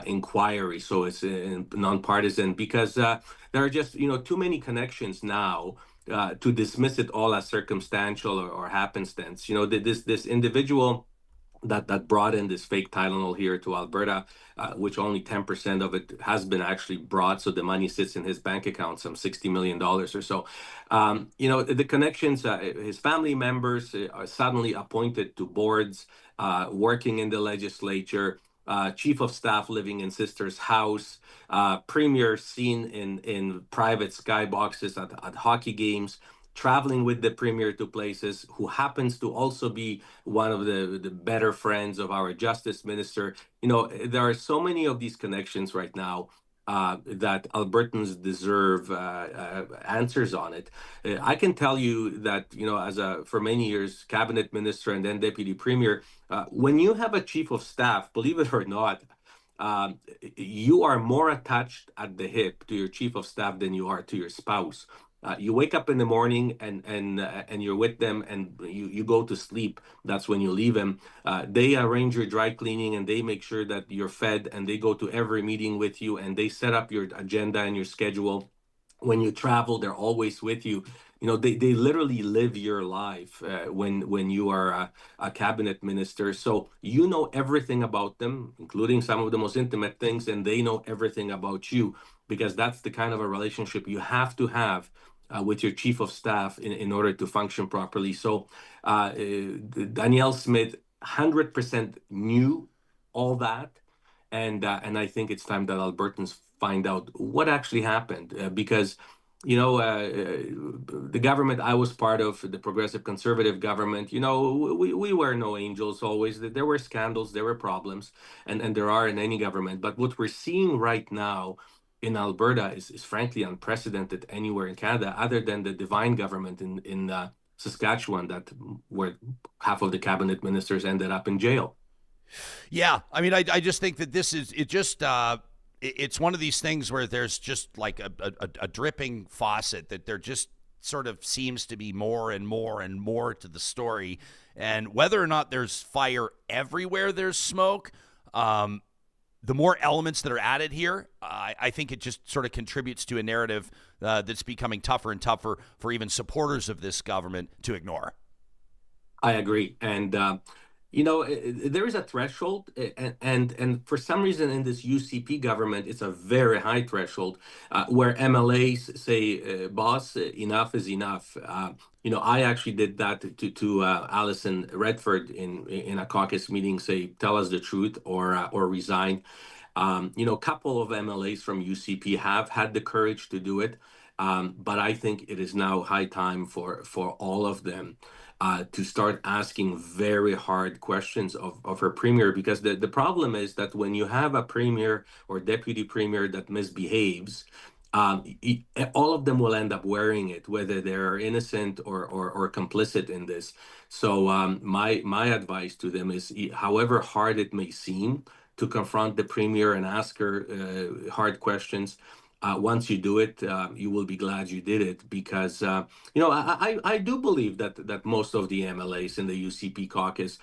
inquiry, so it's nonpartisan, because there are just too many connections now to dismiss it all as circumstantial or happenstance. This individual that brought in this fake Tylenol here to Alberta, which only 10% of it has been actually brought, so the money sits in his bank account, some $60 million or so. The connections, his family members are suddenly appointed to boards, working in the legislature, chief of staff living in sister's house, premier seen in private skyboxes at hockey games, traveling with the premier to places, who happens to also be one of the better friends of our justice minister. There are so many of these connections right now that Albertans deserve answers on it. I can tell you that, for many years, cabinet minister and then deputy premier, when you have a chief of staff, believe it or not, you are more attached at the hip to your chief of staff than you are to your spouse. You wake up in the morning and you're with them, and you go to sleep. That's when you leave them. They arrange your dry cleaning, and they make sure that you're fed, and they go to every meeting with you, and they set up your agenda and your schedule. When you travel, they're always with you. They literally live your life when you are a cabinet minister. So you know everything about them, including some of the most intimate things, and they know everything about you, because that's the kind of a relationship you have to have with your chief of staff in order to function properly. So Danielle Smith 100% knew all that, and I think it's time that Albertans find out what actually happened, because the government I was part of, the progressive conservative government, we were no angels always. There were scandals, there were problems, and there are in any government. But what we're seeing right now in Alberta is frankly unprecedented anywhere in Canada, other than the Divine government in Saskatchewan, where half of the cabinet ministers ended up in jail. Yeah, I mean, I just think that this is it's one of these things where there's just like a dripping faucet, that there just sort of seems to be more and more and more to the story, and whether or not there's fire everywhere, there's smoke. The more elements that are added here, I think it just sort of contributes to a narrative that's becoming tougher and tougher for even supporters of this government to ignore. I agree. And, there is a threshold, and for some reason in this UCP government, it's a very high threshold where MLAs say, boss, enough is enough. I actually did that to Alison Redford in a caucus meeting, say, tell us the truth or resign. A couple of MLAs from UCP have had the courage to do it, but I think it is now high time for all of them to start asking very hard questions of her premier, because the problem is that when you have a premier or deputy premier that misbehaves, all of them will end up wearing it, whether they're innocent or complicit in this. So my advice to them is, however hard it may seem to confront the premier and ask her hard questions, once you do it, you will be glad you did it, because I do believe that most of the MLAs in the UCP caucus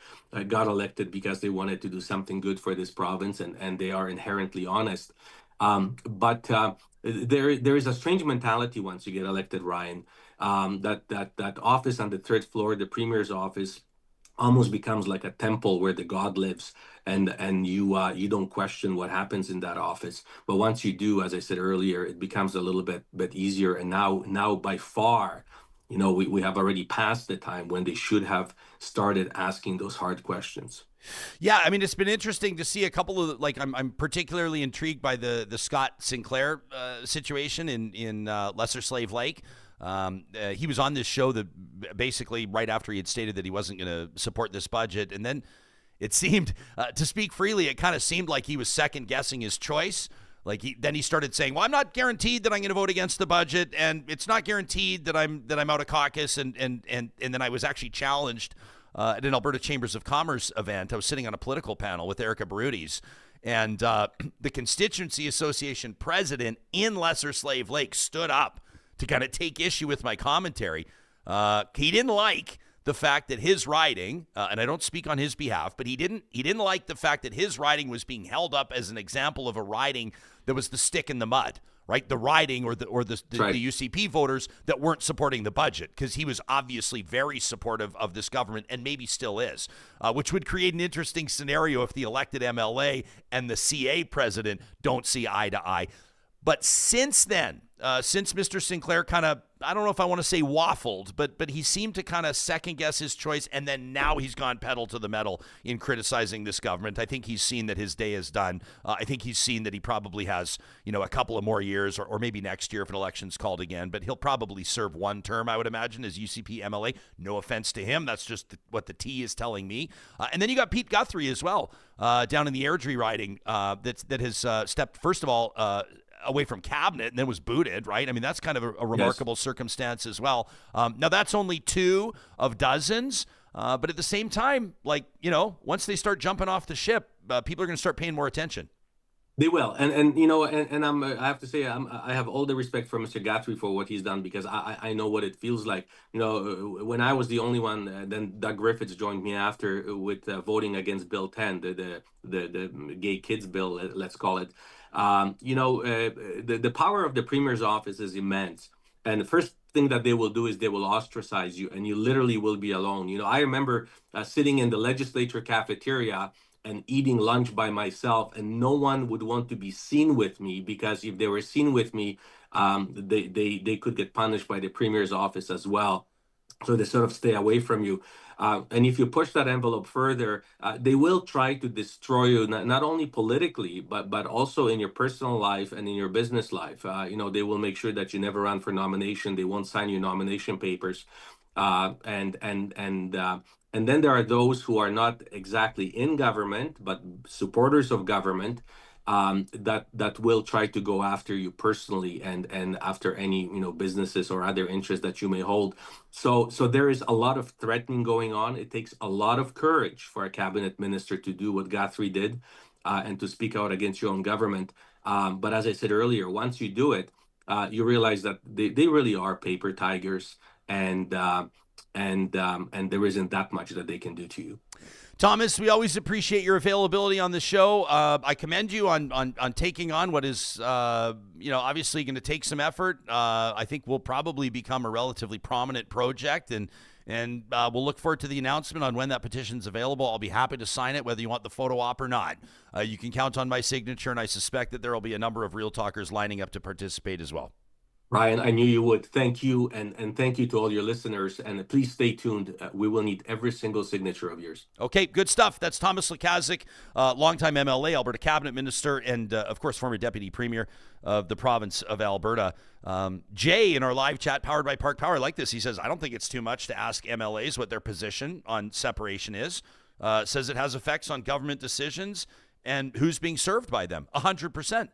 got elected because they wanted to do something good for this province, and they are inherently honest. But there is a strange mentality once you get elected, Ryan, that office on the third floor, the premier's office, almost becomes like a temple where the god lives, and you don't question what happens in that office. But once you do, as I said earlier, it becomes a little bit easier. And now by far, we have already passed the time when they should have started asking those hard questions. Yeah, I mean, it's been interesting to see a couple of, like, I'm particularly intrigued by the Scott Sinclair situation in Lesser Slave Lake. He was on this show that basically right after he had stated that he wasn't going to support this budget, and then it seemed, to speak freely, it kind of seemed like he was second guessing his choice. Like then he started saying, "Well, I'm not guaranteed that I'm going to vote against the budget, and it's not guaranteed that I'm out of caucus." And then I was actually challenged at an Alberta Chambers of Commerce event. I was sitting on a political panel with Erica Barudis, and the Constituency Association president in Lesser Slave Lake stood up to kind of take issue with my commentary. He didn't like the fact that his riding, and I don't speak on his behalf, but he didn't like the fact that his riding was being held up as an example of a riding that was the stick in the mud, right? The riding or the right. the UCP voters that weren't supporting the budget, because he was obviously very supportive of this government and maybe still is, which would create an interesting scenario if the elected MLA and the CA president don't see eye to eye. But since then, since Mr. Sinclair kind of, I don't know if I want to say waffled, but he seemed to kind of second guess his choice, and then now he's gone pedal to the metal in criticizing this government. I think he's seen that his day is done. I think he's seen that he probably has, a couple of more years, or maybe next year if an election's called again, but he'll probably serve one term, I would imagine, as UCP MLA. No offense to him. That's just what the T is telling me. And then you got Pete Guthrie as well, down in the Airdrie riding, that has stepped, first of all, away from cabinet and then was booted, right? I mean, that's kind of a remarkable circumstance as well. Now, that's only 2 of dozens, but at the same time, once they start jumping off the ship, people are going to start paying more attention. They will, and I have to say, I have all the respect for Mr. Guthrie for what he's done, because I know what it feels like. When I was the only one, then Doug Griffiths joined me after with voting against Bill 10, the gay kids bill, let's call it. The power of the Premier's office is immense, and the first thing that they will do is they will ostracize you, and you literally will be alone. I remember sitting in the legislature cafeteria and eating lunch by myself, and no one would want to be seen with me, because if they were seen with me, they could get punished by the Premier's office as well. So they sort of stay away from you. And if you push that envelope further, they will try to destroy you, not only politically, but also in your personal life and in your business life. They will make sure that you never run for nomination. They won't sign your nomination papers. And then there are those who are not exactly in government, but supporters of government, that will try to go after you personally and after any businesses or other interests that you may hold. So there is a lot of threatening going on. It takes a lot of courage for a cabinet minister to do what Guthrie did, and to speak out against your own government. But as I said earlier, once you do it, you realize that they really are paper tigers, and there isn't that much that they can do to you. Thomas, we always appreciate your availability on the show. I commend you on taking on what is, obviously going to take some effort. I think will probably become a relatively prominent project, and we'll look forward to the announcement on when that petition's available. I'll be happy to sign it, whether you want the photo op or not. You can count on my signature, and I suspect that there will be a number of Real Talkers lining up to participate as well. Ryan, I knew you would. Thank you, and thank you to all your listeners. And please stay tuned. We will need every single signature of yours. Okay, good stuff. That's Thomas Lukaszuk, longtime MLA, Alberta Cabinet Minister, and, of course, former Deputy Premier of the province of Alberta. Jay, in our live chat, powered by Park Power, like this. He says, I don't think it's too much to ask MLAs what their position on separation is. Says it has effects on government decisions and who's being served by them. 100%.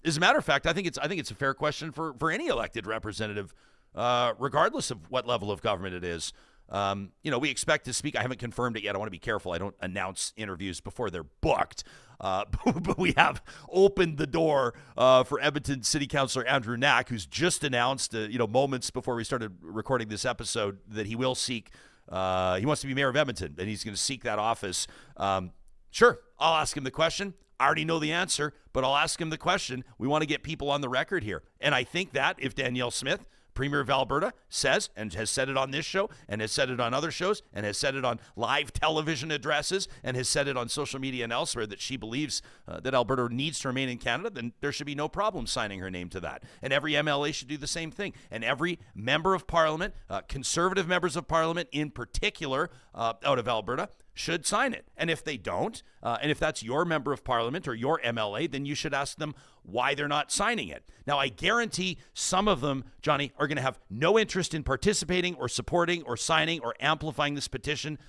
As a matter of fact, I think it's a fair question for any elected representative, regardless of what level of government it is. We expect to speak. I haven't confirmed it yet. I want to be careful. I don't announce interviews before they're booked. But we have opened the door for Edmonton City Councillor Andrew Knack, who's just announced, moments before we started recording this episode, that he will seek. He wants to be mayor of Edmonton, and he's going to seek that office. Sure, I'll ask him the question. I already know the answer, but I'll ask him the question. We want to get people on the record here. And I think that if Danielle Smith Premier of Alberta says, and has said it on this show, and has said it on other shows, and has said it on live television addresses, and has said it on social media and elsewhere, that she believes that Alberta needs to remain in Canada, then there should be no problem signing her name to that. And every MLA should do the same thing. And every member of Parliament, Conservative members of Parliament in particular, out of Alberta, should sign it. And if they don't, and if that's your member of Parliament or your MLA, then you should ask them why they're not signing it. Now, I guarantee some of them, Johnny, are going to have no interest in participating or supporting or signing or amplifying this petition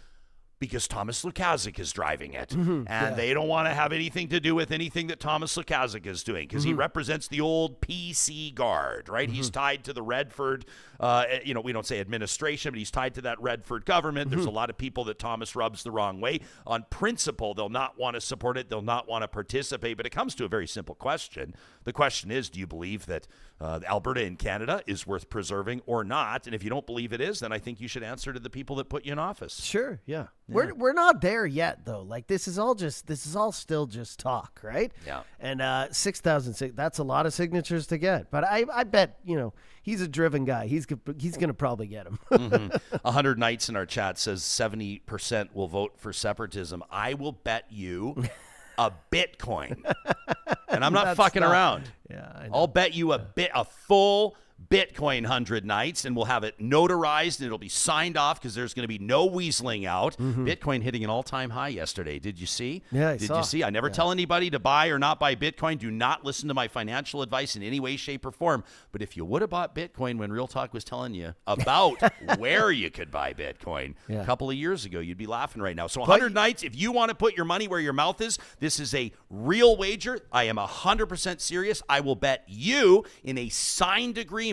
because Thomas Lukaszuk is driving it. And they don't want to have anything to do with anything that Thomas Lukaszuk is doing because he represents the old PC guard, right? He's tied to the Redford, we don't say administration, but he's tied to that Redford government. There's a lot of people that Thomas rubs the wrong way. On principle, they'll not want to support it. They'll not want to participate. But it comes to a very simple question. The question is, do you believe that Alberta in Canada is worth preserving or not? And if you don't believe it is, then I think you should answer to the people that put you in office. Sure, yeah. We're not there yet, though. Like, this is all still just talk, right? Yeah. And 6,000, that's a lot of signatures to get. But I bet, he's a driven guy. He's going to probably get them. 100 Nights in our chat says 70% will vote for separatism. I will bet you a Bitcoin. And I'm not fucking around. Yeah, I know. I'll bet you a full Bitcoin 100 Nights, and we'll have it notarized, and it'll be signed off because there's going to be no weaseling out. Bitcoin hitting an all-time high yesterday. Did you see? Yeah, Did you see? I never tell anybody to buy or not buy Bitcoin. Do not listen to my financial advice in any way, shape, or form. But if you would have bought Bitcoin when Real Talk was telling you about where you could buy Bitcoin a couple of years ago, you'd be laughing right now. So 100 Nights, if you want to put your money where your mouth is, this is a real wager. I am 100% serious. I will bet you in a signed agreement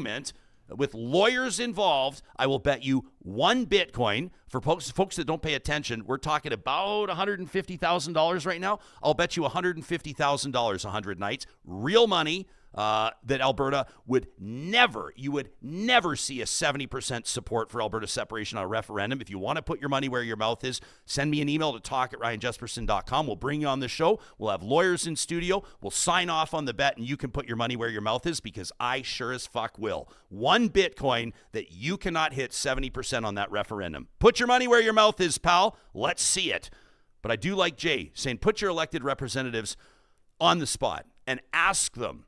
with lawyers involved, I will bet you one Bitcoin. For folks that don't pay attention, we're talking about $150,000 right now. I'll bet you $150,000 100 Nights, real money, that Alberta would never see a 70% support for Alberta separation on a referendum. If you want to put your money where your mouth is, send me an email to talk@ryanjespersen.com. We'll bring you on the show. We'll have lawyers in studio. We'll sign off on the bet, and you can put your money where your mouth is because I sure as fuck will. One Bitcoin that you cannot hit 70% on that referendum. Put your money where your mouth is, pal. Let's see it. But I do like Jay saying put your elected representatives on the spot and ask them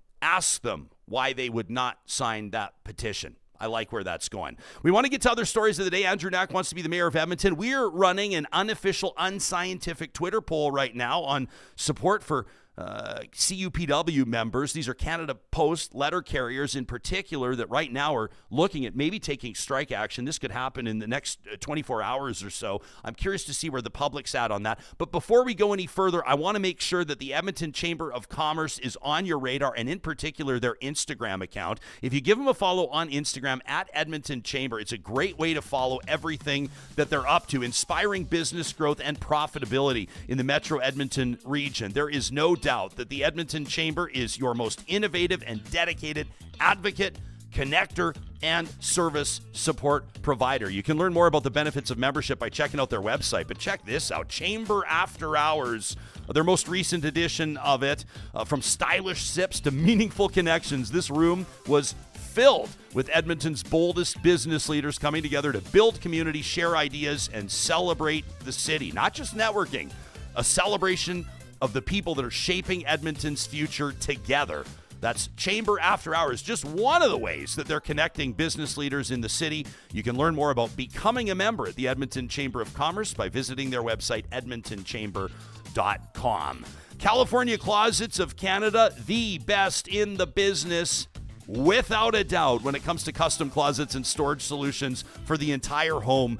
why they would not sign that petition. I like where that's going. We want to get to other stories of the day. Andrew Knack wants to be the mayor of Edmonton. We're running an unofficial, unscientific Twitter poll right now on support for CUPW members. These are Canada Post letter carriers in particular that right now are looking at maybe taking strike action. This could happen in the next 24 hours or so. I'm curious to see where the public's at on that. But before we go any further, I want to make sure that the Edmonton Chamber of Commerce is on your radar, and in particular their Instagram account. If you give them a follow on Instagram at Edmonton Chamber, it's a great way to follow everything that they're up to, inspiring business growth and profitability in the Metro Edmonton region. There is no doubt that the Edmonton Chamber is your most innovative and dedicated advocate, connector, and service support provider. You can learn more about the benefits of membership by checking out their website, but check this out, Chamber After Hours, their most recent edition of it, from stylish sips to meaningful connections. This room was filled with Edmonton's boldest business leaders coming together to build community, share ideas, and celebrate the city. Not just networking, a celebration of the people that are shaping Edmonton's future together. That's Chamber After Hours, just one of the ways that they're connecting business leaders in the city. You can learn more about becoming a member at the Edmonton Chamber of Commerce by visiting their website, edmontonchamber.com. California Closets of Canada, the best in the business, without a doubt, when it comes to custom closets and storage solutions for the entire home.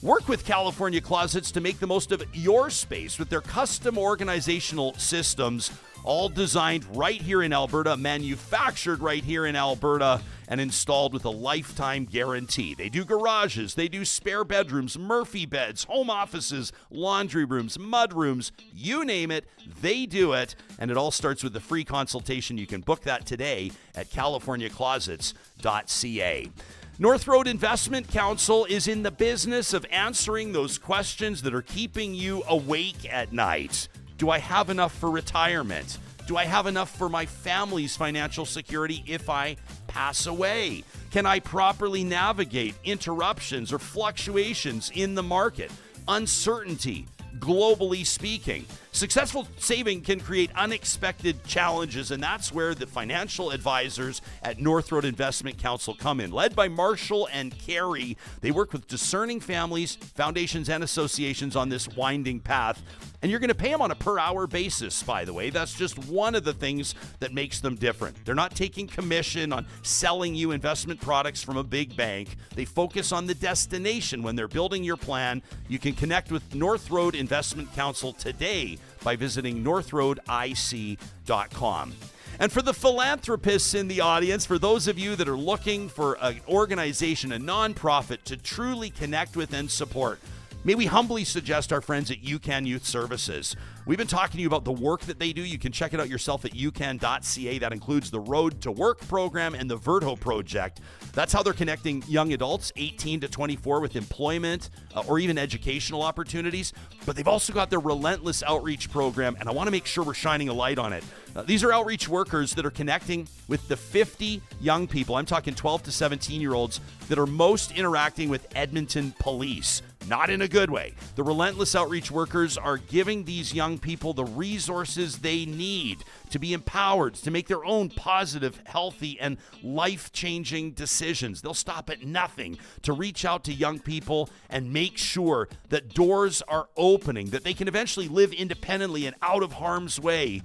Work with California Closets to make the most of your space with their custom organizational systems, all designed right here in Alberta, manufactured right here in Alberta, and installed with a lifetime guarantee. They do garages, they do spare bedrooms, Murphy beds, home offices, laundry rooms, mud rooms, you name it, they do it. And it all starts with a free consultation. You can book that today at californiaclosets.ca. North Road Investment Council is in the business of answering those questions that are keeping you awake at night. Do I have enough for retirement? Do I have enough for my family's financial security if I pass away? Can I properly navigate interruptions or fluctuations in the market? Uncertainty, globally speaking. Successful saving can create unexpected challenges, and that's where the financial advisors at North Road Investment Council come in. Led by Marshall and Carey, they work with discerning families, foundations, and associations on this winding path. And you're going to pay them on a per-hour basis, by the way. That's just one of the things that makes them different. They're not taking commission on selling you investment products from a big bank. They focus on the destination when they're building your plan. You can connect with North Road Investment Council today by visiting northroadic.com. And for the philanthropists in the audience, for those of you that are looking for an organization, a nonprofit to truly connect with and support, may we humbly suggest our friends at UCAN Youth Services. We've been talking to you about the work that they do. You can check it out yourself at ucan.ca. That includes the Road to Work program and the Verto project. That's how they're connecting young adults, 18 to 24, with employment or even educational opportunities. But they've also got their Relentless Outreach program, and I want to make sure we're shining a light on it. These are outreach workers that are connecting with the 50 young people, I'm talking 12 to 17-year-olds, that are most interacting with Edmonton police. Not in a good way. The Relentless Outreach workers are giving these young people the resources they need to be empowered to make their own positive, healthy, and life-changing decisions. They'll stop at nothing to reach out to young people and make sure that doors are opening, that they can eventually live independently and out of harm's way.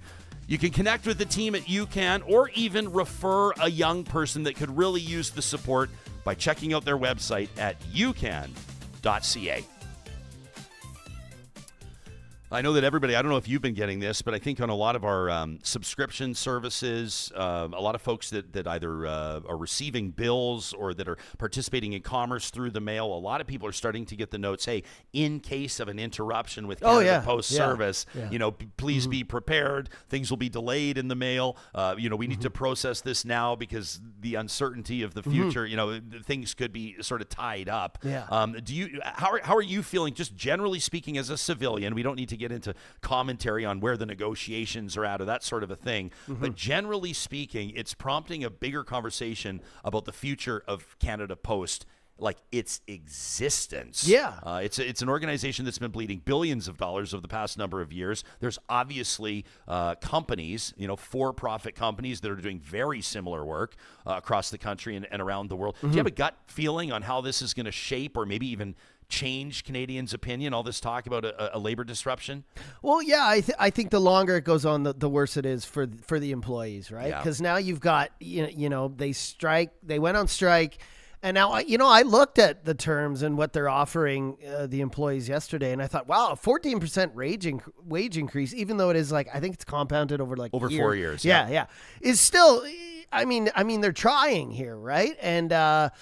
You can connect with the team at UCAN or even refer a young person that could really use the support by checking out their website at ucan.ca. I know that everybody, I don't know if you've been getting this, but I think on a lot of our subscription services, a lot of folks that either are receiving bills or that are participating in commerce through the mail, a lot of people are starting to get the notes, hey, in case of an interruption with Canada Post service, please be prepared. Things will be delayed in the mail. We need to process this now because the uncertainty of the future, things could be sort of tied up. How are you feeling, just generally speaking, as a civilian? We don't need to get into commentary on where the negotiations are at or that sort of a thing. But generally speaking, it's prompting a bigger conversation about the future of Canada Post, like its existence. It's an organization that's been bleeding billions of dollars over the past number of years. There's obviously companies, for-profit companies that are doing very similar work across the country and around the world. Do you have a gut feeling on how this is going to shape or maybe even change Canadians' opinion, all this talk about a labor disruption? Well, I think the longer it goes on, the worse it is for the employees, right? Because now you've got, they went on strike, and now, I looked at the terms and what they're offering the employees yesterday, and I thought, wow, a 14% wage increase, even though it is I think it's compounded over 4 years. Is still, I mean, they're trying here, right? And I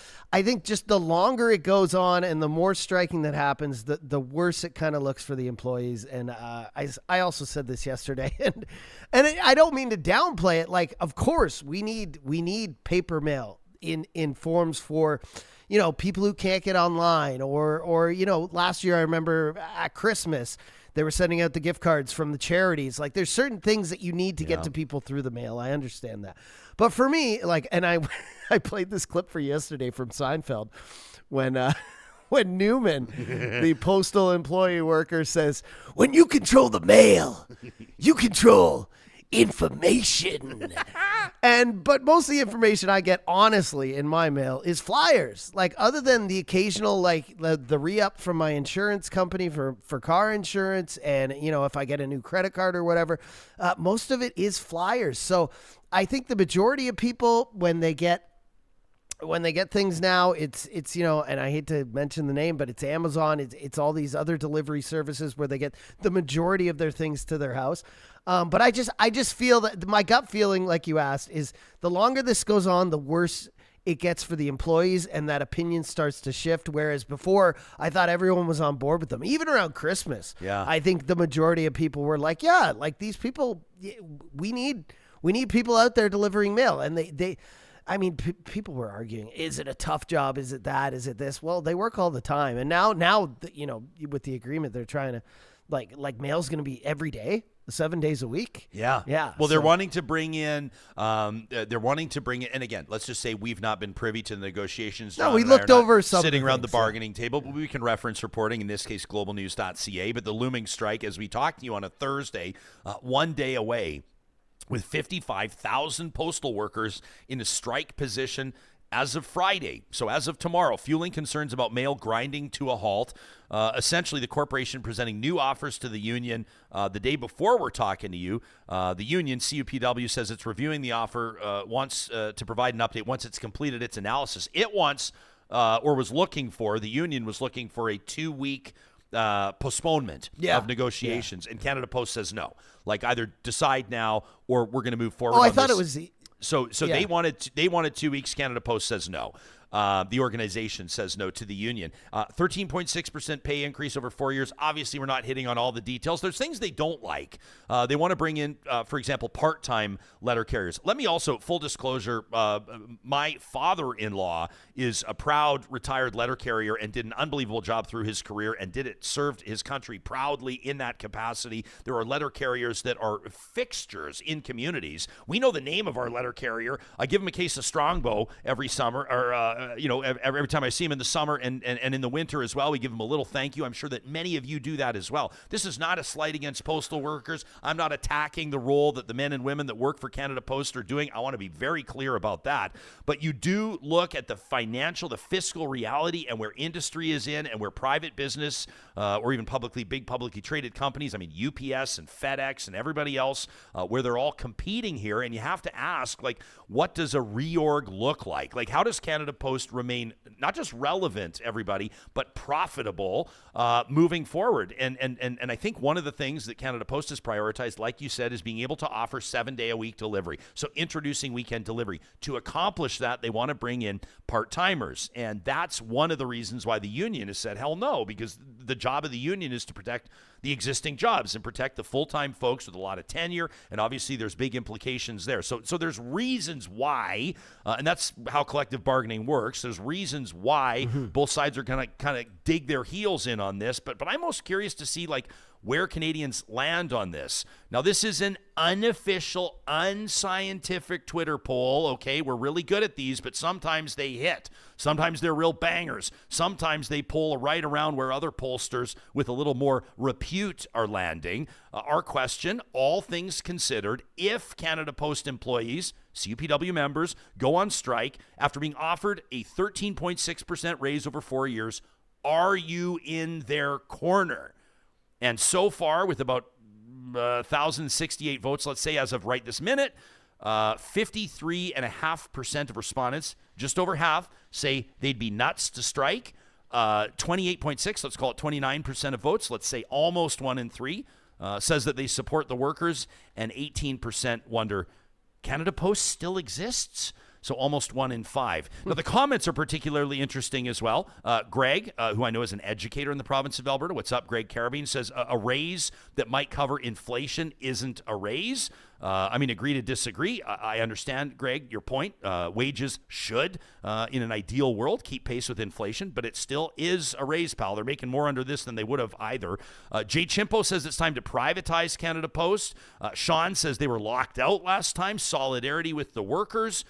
think just the longer it goes on and the more striking that happens, the worse it kind of looks for the employees. And I also said this yesterday, and I don't mean to downplay it. Of course, we need paper mail in forms for, people who can't get online or last year I remember at Christmas, they were sending out the gift cards from the charities. There's certain things that you need to get to people through the mail. I understand that. But for me, and I played this clip for yesterday from Seinfeld when Newman, the postal employee worker, says, "When you control the mail, you control information." But most of the information I get, honestly, in my mail is flyers. Other than the occasional, the re-up from my insurance company for car insurance, and if I get a new credit card or whatever, most of it is flyers. So I think the majority of people, when they get things now, it's and I hate to mention the name, but it's Amazon, it's all these other delivery services where they get the majority of their things to their house. But I just feel that my gut feeling, like you asked, is the longer this goes on, the worse it gets for the employees, and that opinion starts to shift. Whereas before, I thought everyone was on board with them, even around Christmas. I think the majority of people were these people, we need people out there delivering mail, and people were arguing, is it a tough job? Is it that? Is it this? Well, they work all the time. And now, with the agreement, they're trying to, mail's going to be every day. 7 days a week. Yeah. Well, they're wanting to bring in, and again, let's just say we've not been privy to the negotiations. No, we looked over some sitting around the bargaining table, but we can reference reporting, in this case, globalnews.ca. But the looming strike, as we talked to you on a Thursday, 1 day away, with 55,000 postal workers in a strike position as of Friday. So as of tomorrow, fueling concerns about mail grinding to a halt. Essentially, the corporation presenting new offers to the union the day before we're talking to you. The union, CUPW, says it's reviewing the offer, wants to provide an update once it's completed its analysis. It wants, or was looking for, the union was looking for a 2-week postponement of negotiations. And Canada Post says no. Like, either decide now or we're going to move forward. I thought it was... So they wanted 2 weeks. Canada Post says no. The organization says no to the union. 13.6% pay increase over 4 years. Obviously, we're not hitting on all the details. There's things they don't like. They want to bring in, for example, part-time letter carriers. Let me also, full disclosure, my father-in-law is a proud retired letter carrier and did an unbelievable job through his career and served his country proudly in that capacity. There are letter carriers that are fixtures in communities. We know the name of our letter carrier. I give him a case of Strongbow every summer, or every time I see him in the summer and in the winter as well. We give him a little thank you. I'm sure that many of you do that as well. This is not a slight against postal workers. I'm not attacking the role that the men and women that work for Canada Post are doing. I want to be very clear about that. But you do look at the financial, the fiscal reality and where industry is in and where private business or even big publicly traded companies, I mean, UPS and FedEx and everybody else, where they're all competing here. And you have to ask, like, what does a reorg look like? Like, how does Canada Post remain not just relevant, everybody, but profitable moving forward? And I think one of the things that Canada Post has prioritized, like you said, is being able to offer 7-day-a-week delivery. So introducing weekend delivery. To accomplish that, they want to bring in part-timers. And that's one of the reasons why the union has said, hell no, because the job of the union is to protect the existing jobs and protect the full-time folks with a lot of tenure. And obviously there's big implications there. So there's reasons why, and that's how collective bargaining works. There's reasons why both sides are going to kind of dig their heels in on this. But I'm most curious to see, like, where Canadians land on this. Now, this is an unofficial, unscientific Twitter poll, okay? We're really good at these, but sometimes they hit. Sometimes they're real bangers. Sometimes they poll right around where other pollsters with a little more repute are landing. Our question, all things considered, if Canada Post employees, CUPW members, go on strike after being offered a 13.6% raise over 4 years, are you in their corner? And so far, with about 1,068 votes, let's say, as of right this minute, 53.5% of respondents, just over half, say they'd be nuts to strike. 28.6, let's call it 29% of votes, let's say almost 1 in 3, says that they support the workers, and 18% wonder, Canada Post still exists? So almost 1 in 5. Now, the comments are particularly interesting as well. Greg, who I know is an educator in the province of Alberta, what's up, Greg Carabine, says a raise that might cover inflation isn't a raise. Agree to disagree. I understand, Greg, your point. Wages should, in an ideal world, keep pace with inflation, but it still is a raise, pal. They're making more under this than they would have either. Jay Chimpo says it's time to privatize Canada Post. Sean says they were locked out last time. Solidarity with the workers.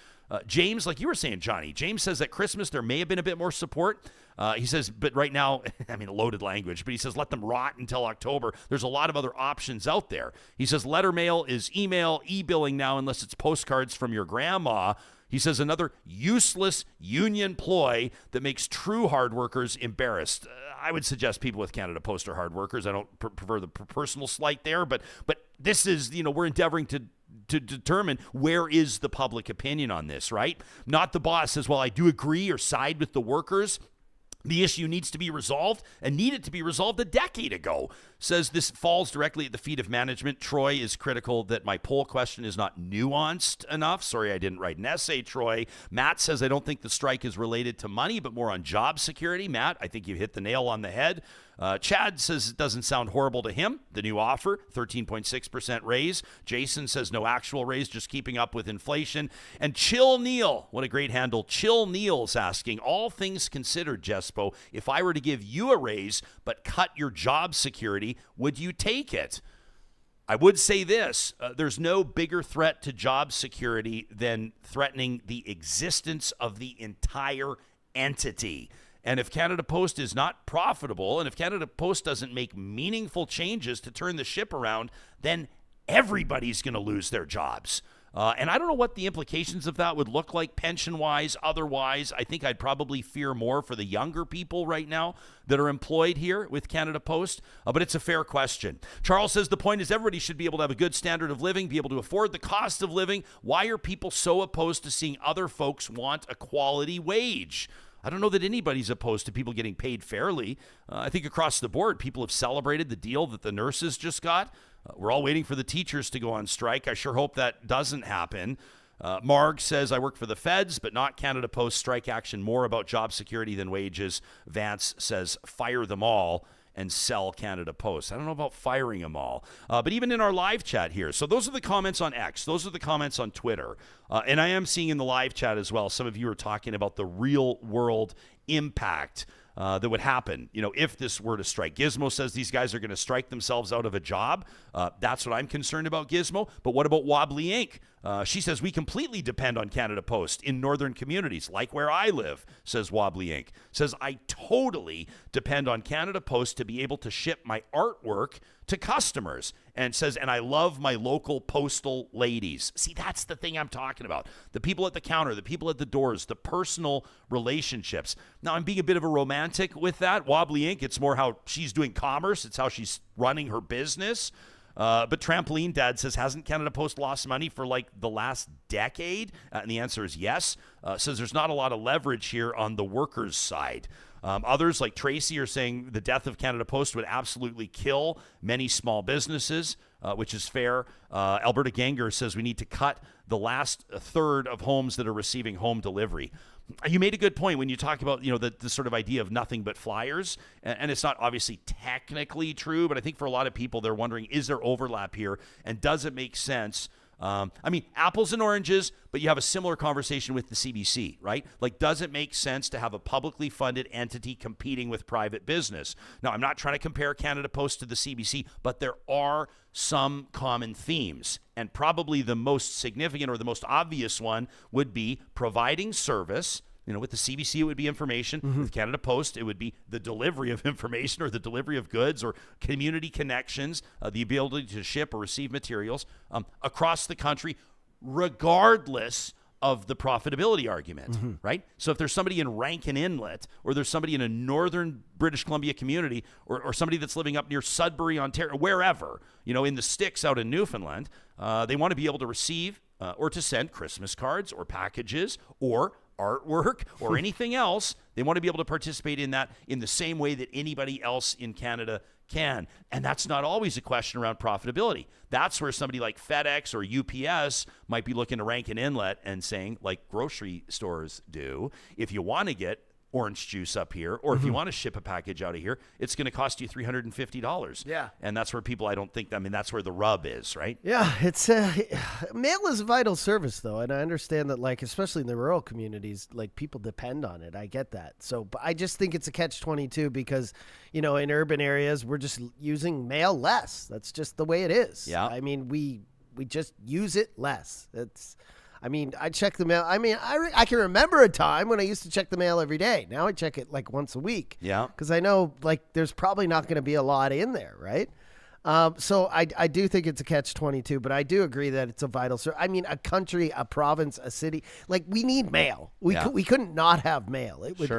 James, like you were saying, Johnny, James says that Christmas there may have been a bit more support. He says, but right now, loaded language, but he says, let them rot until October. There's a lot of other options out there. He says, letter mail is email, e-billing now, unless it's postcards from your grandma. He says, another useless union ploy that makes true hard workers embarrassed. I would suggest people with Canada Post are hard workers. I don't prefer the personal slight there, but this is, we're endeavoring to determine where is the public opinion on this, right? Not the boss says, well, I do agree or side with the workers. The issue needs to be resolved and needed to be resolved a decade ago. Says this falls directly at the feet of management. Troy is critical that my poll question is not nuanced enough. Sorry, I didn't write an essay, Troy. Matt says, I don't think the strike is related to money, but more on job security. Matt, I think you hit the nail on the head. Chad says it doesn't sound horrible to him. The new offer, 13.6% raise. Jason says no actual raise, just keeping up with inflation. And Chill Neil, what a great handle. Chill Neil's asking, all things considered, Jespo, if I were to give you a raise but cut your job security, would you take it? I would say this, there's no bigger threat to job security than threatening the existence of the entire entity. And if Canada Post is not profitable, and if Canada Post doesn't make meaningful changes to turn the ship around, then everybody's going to lose their jobs. And I don't know what the implications of that would look like pension-wise, otherwise. I think I'd probably fear more for the younger people right now that are employed here with Canada Post, but it's a fair question. Charles says the point is everybody should be able to have a good standard of living, be able to afford the cost of living. Why are people so opposed to seeing other folks want a quality wage? I don't know that anybody's opposed to people getting paid fairly. I think across the board, people have celebrated the deal that the nurses just got. We're all waiting for the teachers to go on strike. I sure hope that doesn't happen. Marg says, I work for the feds, but not Canada Post. Strike action more about job security than wages. Vance says, fire them all and sell Canada Post. I don't know about firing them all. But even in our live chat here, so those are the comments on X. Those are the comments on Twitter. And I am seeing in the live chat as well, some of you are talking about the real world impact that would happen, if this were to strike. Gizmo says these guys are going to strike themselves out of a job. That's what I'm concerned about, Gizmo. But what about Wobbly Inc.? She says we completely depend on Canada Post in northern communities, like where I live, says Wobbly Inc. Says I totally depend on Canada Post to be able to ship my artwork to customers, and says, and I love my local postal ladies. See, that's the thing I'm talking about. The people at the counter, the people at the doors, the personal relationships. Now, I'm being a bit of a romantic with that. Wobbly Inc., it's more how she's doing commerce. It's how she's running her business. But Trampoline Dad says, hasn't Canada Post lost money for like the last decade? And the answer is yes. Says there's not a lot of leverage here on the workers' side. Others like Tracy are saying the death of Canada Post would absolutely kill many small businesses, which is fair. Alberta Ganger says we need to cut the last third of homes that are receiving home delivery. You made a good point when you talk about, the sort of idea of nothing but flyers. And it's not obviously technically true, but I think for a lot of people, they're wondering, is there overlap here? And does it make sense? Apples and oranges, but you have a similar conversation with the CBC, right? Like, does it make sense to have a publicly funded entity competing with private business? Now, I'm not trying to compare Canada Post to the CBC, but there are some common themes. And probably the most significant or the most obvious one would be providing service. With the CBC, it would be information. Mm-hmm. With Canada Post, it would be the delivery of information or the delivery of goods or community connections, the ability to ship or receive materials across the country, regardless of the profitability argument, mm-hmm. right? So if there's somebody in Rankin Inlet or there's somebody in a northern British Columbia community or somebody that's living up near Sudbury, Ontario, wherever, in the sticks out in Newfoundland, they want to be able to receive or to send Christmas cards or packages or artwork or anything else. They want to be able to participate in that in the same way that anybody else in Canada can. And that's not always a question around profitability. That's where somebody like FedEx or UPS might be looking to Rankin Inlet and saying, like grocery stores do, if you want to get orange juice up here, or if you want to ship a package out of here, it's going to cost you $350. Yeah. And that's where people, that's where the rub is, right? Yeah, it's mail is a vital service, though, and I understand that, like, especially in the rural communities, like, people depend on it. I get that. So, but I just think it's a catch-22 because, in urban areas, we're just using mail less. That's just the way it is. Yeah. I mean, we just use it less. I check the mail. I can remember a time when I used to check the mail every day. Now I check it like once a week. Yeah. Because I know there's probably not going to be a lot in there, right? So I do think it's a catch-22, but I do agree that it's a vital service. A country, a province, a city, we need mail. We couldn't not have mail. It would.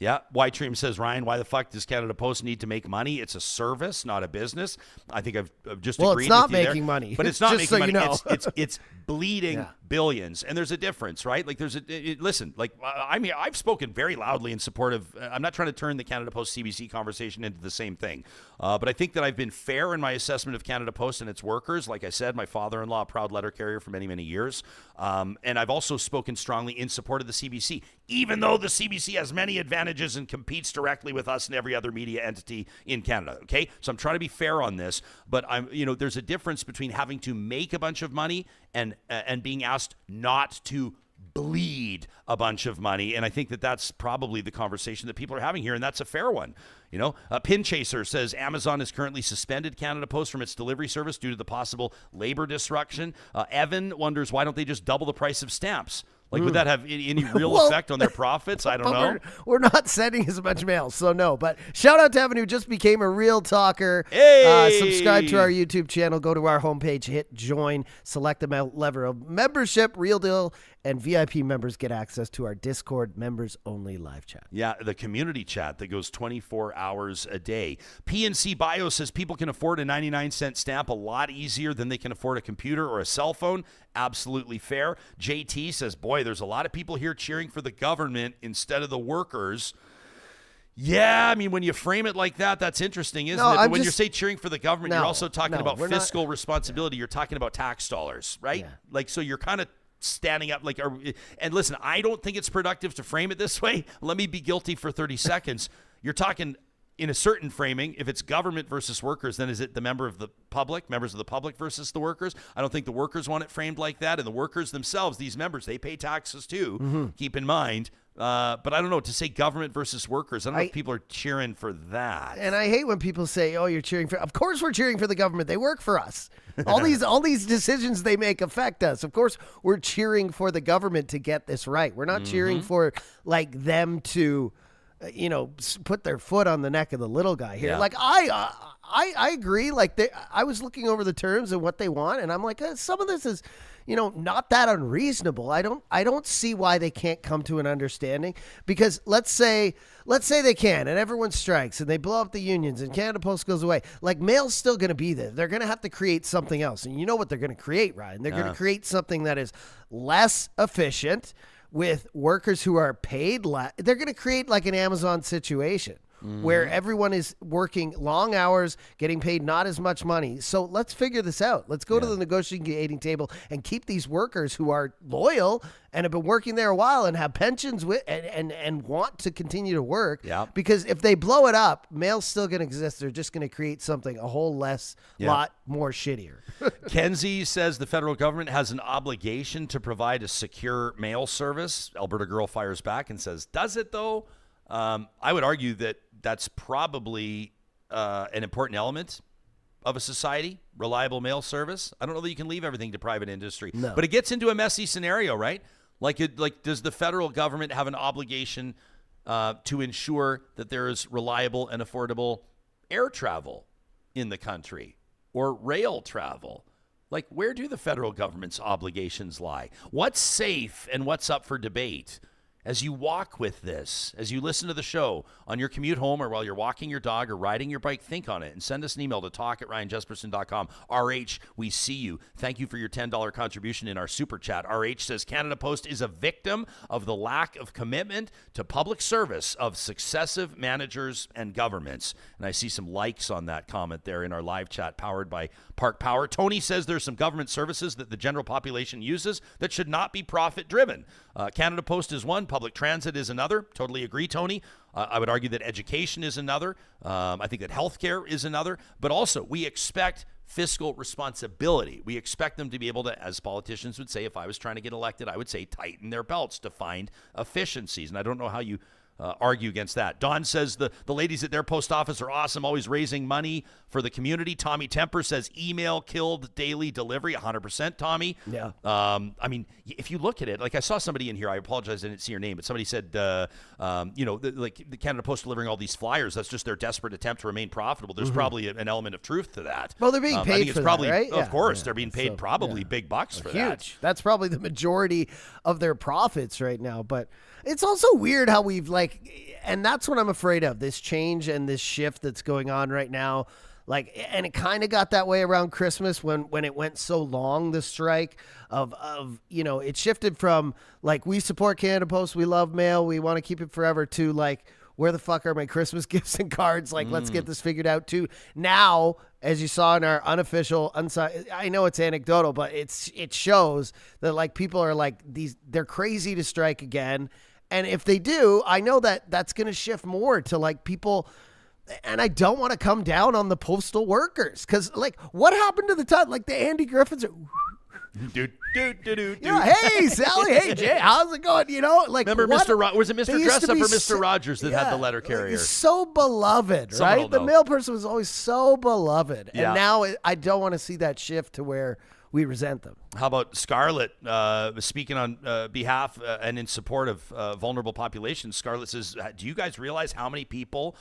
Yeah. White says, Ryan, why the fuck does Canada Post need to make money? It's a service, not a business. I think I've just agreed with you there. Well, it's not making money. But it's not making money. It's bleeding Yeah. billions. And there's a difference, right? I've spoken very loudly in support of, I'm not trying to turn the Canada Post CBC conversation into the same thing. But I think that I've been fair in my assessment of Canada Post and its workers. Like I said, my father-in-law, a proud letter carrier for many, many years. And I've also spoken strongly in support of the CBC, even though the CBC has many advantages and competes directly with us and every other media entity in Canada. Okay. So I'm trying to be fair on this, but there's a difference between having to make a bunch of money and being asked not to bleed a bunch of money. And I think that that's probably the conversation that people are having here, and that's a fair one. You know, Pin Chaser says Amazon has currently suspended Canada Post from its delivery service due to the possible labor disruption. Evan wonders, why don't they just double the price of stamps? Like, would that have any real effect on their profits? I don't know. We're not sending as much mail, so no. But shout out to Evan, who just became a real talker. Hey! Subscribe to our YouTube channel. Go to our homepage, hit join, select the level of membership, Real Deal, and VIP members get access to our Discord members-only live chat. Yeah, the community chat that goes 24 hours a day. PNC Bio says people can afford a 99-cent stamp a lot easier than they can afford a computer or a cell phone. Absolutely fair. JT says, boy, there's a lot of people here cheering for the government instead of the workers. Yeah, I mean, when you frame it like that, that's interesting, isn't it? But when you say cheering for the government, you're also talking about fiscal responsibility. You're talking about tax dollars, right? Yeah. Like, so you're kind of standing up like, and listen, I don't think it's productive to frame it this way. Let me be guilty for 30 seconds. You're talking in a certain framing. If it's government versus workers, then is it the members of the public versus the workers? I don't think the workers want it framed like that. And the workers themselves, these members, they pay taxes too. Keep in mind. But I don't know, to say government versus workers, I don't know if people are cheering for that. And I hate when people say, oh, you're cheering for, of course we're cheering for the government. They work for us. All these decisions they make affect us. Of course, we're cheering for the government to get this right. We're not cheering for like them to, put their foot on the neck of the little guy here. Yeah. Like I agree. Like I was looking over the terms and what they want, and I'm like, some of this is, not that unreasonable. I don't see why they can't come to an understanding, because let's say they can, and everyone strikes and they blow up the unions and Canada Post goes away. Like, mail's still going to be there. They're going to have to create something else. And you know what they're going to create, Ryan? They're going to create something that is less efficient with workers who are paid less. They're going to create like an Amazon situation. Where everyone is working long hours, getting paid not as much money. So let's figure this out. Let's go to the negotiating table and keep these workers who are loyal and have been working there a while and have pensions with and want to continue to work. Yeah. Because if they blow it up, mail's still going to exist. They're just going to create something a whole lot more shittier. Kenzie says the federal government has an obligation to provide a secure mail service. Alberta Girl fires back and says, does it though? I would argue that that's probably an important element of a society, reliable mail service. I don't know that you can leave everything to private industry. No. But it gets into a messy scenario, right? Like, does the federal government have an obligation to ensure that there is reliable and affordable air travel in the country or rail travel? Like, where do the federal government's obligations lie? What's safe and what's up for debate? As you walk with this, as you listen to the show on your commute home or while you're walking your dog or riding your bike, think on it and send us an email to talk@ryanjespersen.com. RH, we see you. Thank you for your $10 contribution in our super chat. RH says Canada Post is a victim of the lack of commitment to public service of successive managers and governments. And I see some likes on that comment there in our live chat powered by Park Power. Tony says there's some government services that the general population uses that should not be profit driven. Canada Post is one. Public transit is another. Totally agree, Tony. I would argue that education is another. I think that healthcare is another. But also, we expect fiscal responsibility. We expect them to be able to, as politicians would say, if I was trying to get elected, I would say tighten their belts to find efficiencies. And I don't know how you argue against that. Don says the ladies at their post office are awesome, always raising money for the community. Tommy Temper says email killed daily delivery. 100%, Tommy. Yeah. I mean, if you look at it, like I saw somebody in here, I apologize I didn't see your name, but somebody said, like the Canada Post delivering all these flyers, that's just their desperate attempt to remain profitable. There's probably an element of truth to that. Well, they're being paid I think for it's probably, that, right? Of course, they're being paid big bucks for that. That's probably the majority of their profits right now, but it's also weird how we've and that's what I'm afraid of, this change and this shift that's going on right now. Like, and it kind of got that way around Christmas when it went so long, the strike of it shifted from like, we support Canada Post, we love mail, we want to keep it forever, to like, where the fuck are my Christmas gifts and cards? Like, let's get this figured out too. Now, as you saw in our unofficial, I know it's anecdotal, but it shows that like people are like they're crazy to strike again. And if they do, I know that that's going to shift more to like people. And I don't want to come down on the postal workers, because like, what happened to the time? Like the Andy Griffiths Hey, Sally. Hey, Jay. How's it going? Like remember what? was it Mr. Dress Up or Mr. Rogers that had the letter carrier? Like, so beloved, Someone right? will The know. mail person was always so beloved, Yeah. and now I don't want to see that shift to where we resent them. How about Scarlett speaking on behalf and in support of vulnerable populations? Scarlett says, do you guys realize how many people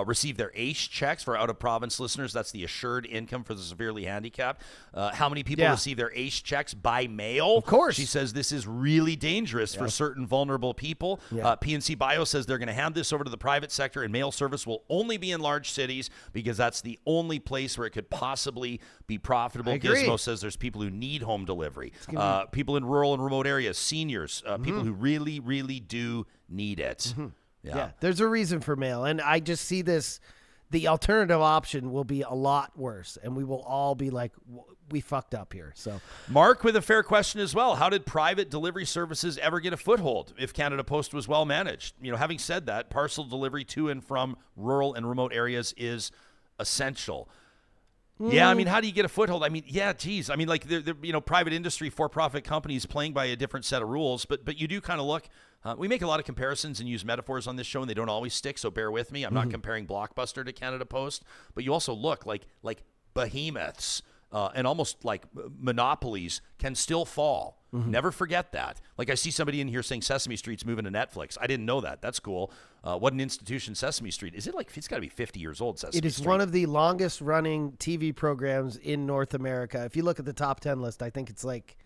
receive their ACE checks for out-of-province listeners? That's the assured income for the severely handicapped. How many people receive their ACE checks by mail? Of course. She says this is really dangerous for certain vulnerable people. PNC Bio says they're going to hand this over to the private sector, and mail service will only be in large cities because that's the only place where it could possibly be profitable. I agree. Gizmo says there's people who need home delivery, people in rural and remote areas, seniors, people who really, really do need it. Yeah, there's a reason for mail, and I just see this. The alternative option will be a lot worse, and we will all be like, we fucked up here. So, Mark with a fair question as well. How did private delivery services ever get a foothold if Canada Post was well managed? Having said that, parcel delivery to and from rural and remote areas is essential. Yeah, I mean, how do you get a foothold? I mean, geez. I mean, like, they're private industry, for-profit companies playing by a different set of rules, but you do kind of look. We make a lot of comparisons and use metaphors on this show, and they don't always stick, so bear with me. I'm not comparing Blockbuster to Canada Post, but you also look like behemoths and almost like monopolies can still fall. Never forget that. Like, I see somebody in here saying Sesame Street's moving to Netflix. I didn't know that. That's cool. What an institution Sesame Street. Is it like, it's got to be 50 years old, Sesame Street. it is one of the longest running TV programs in North America. If you look at the top 10 list, I think it's like,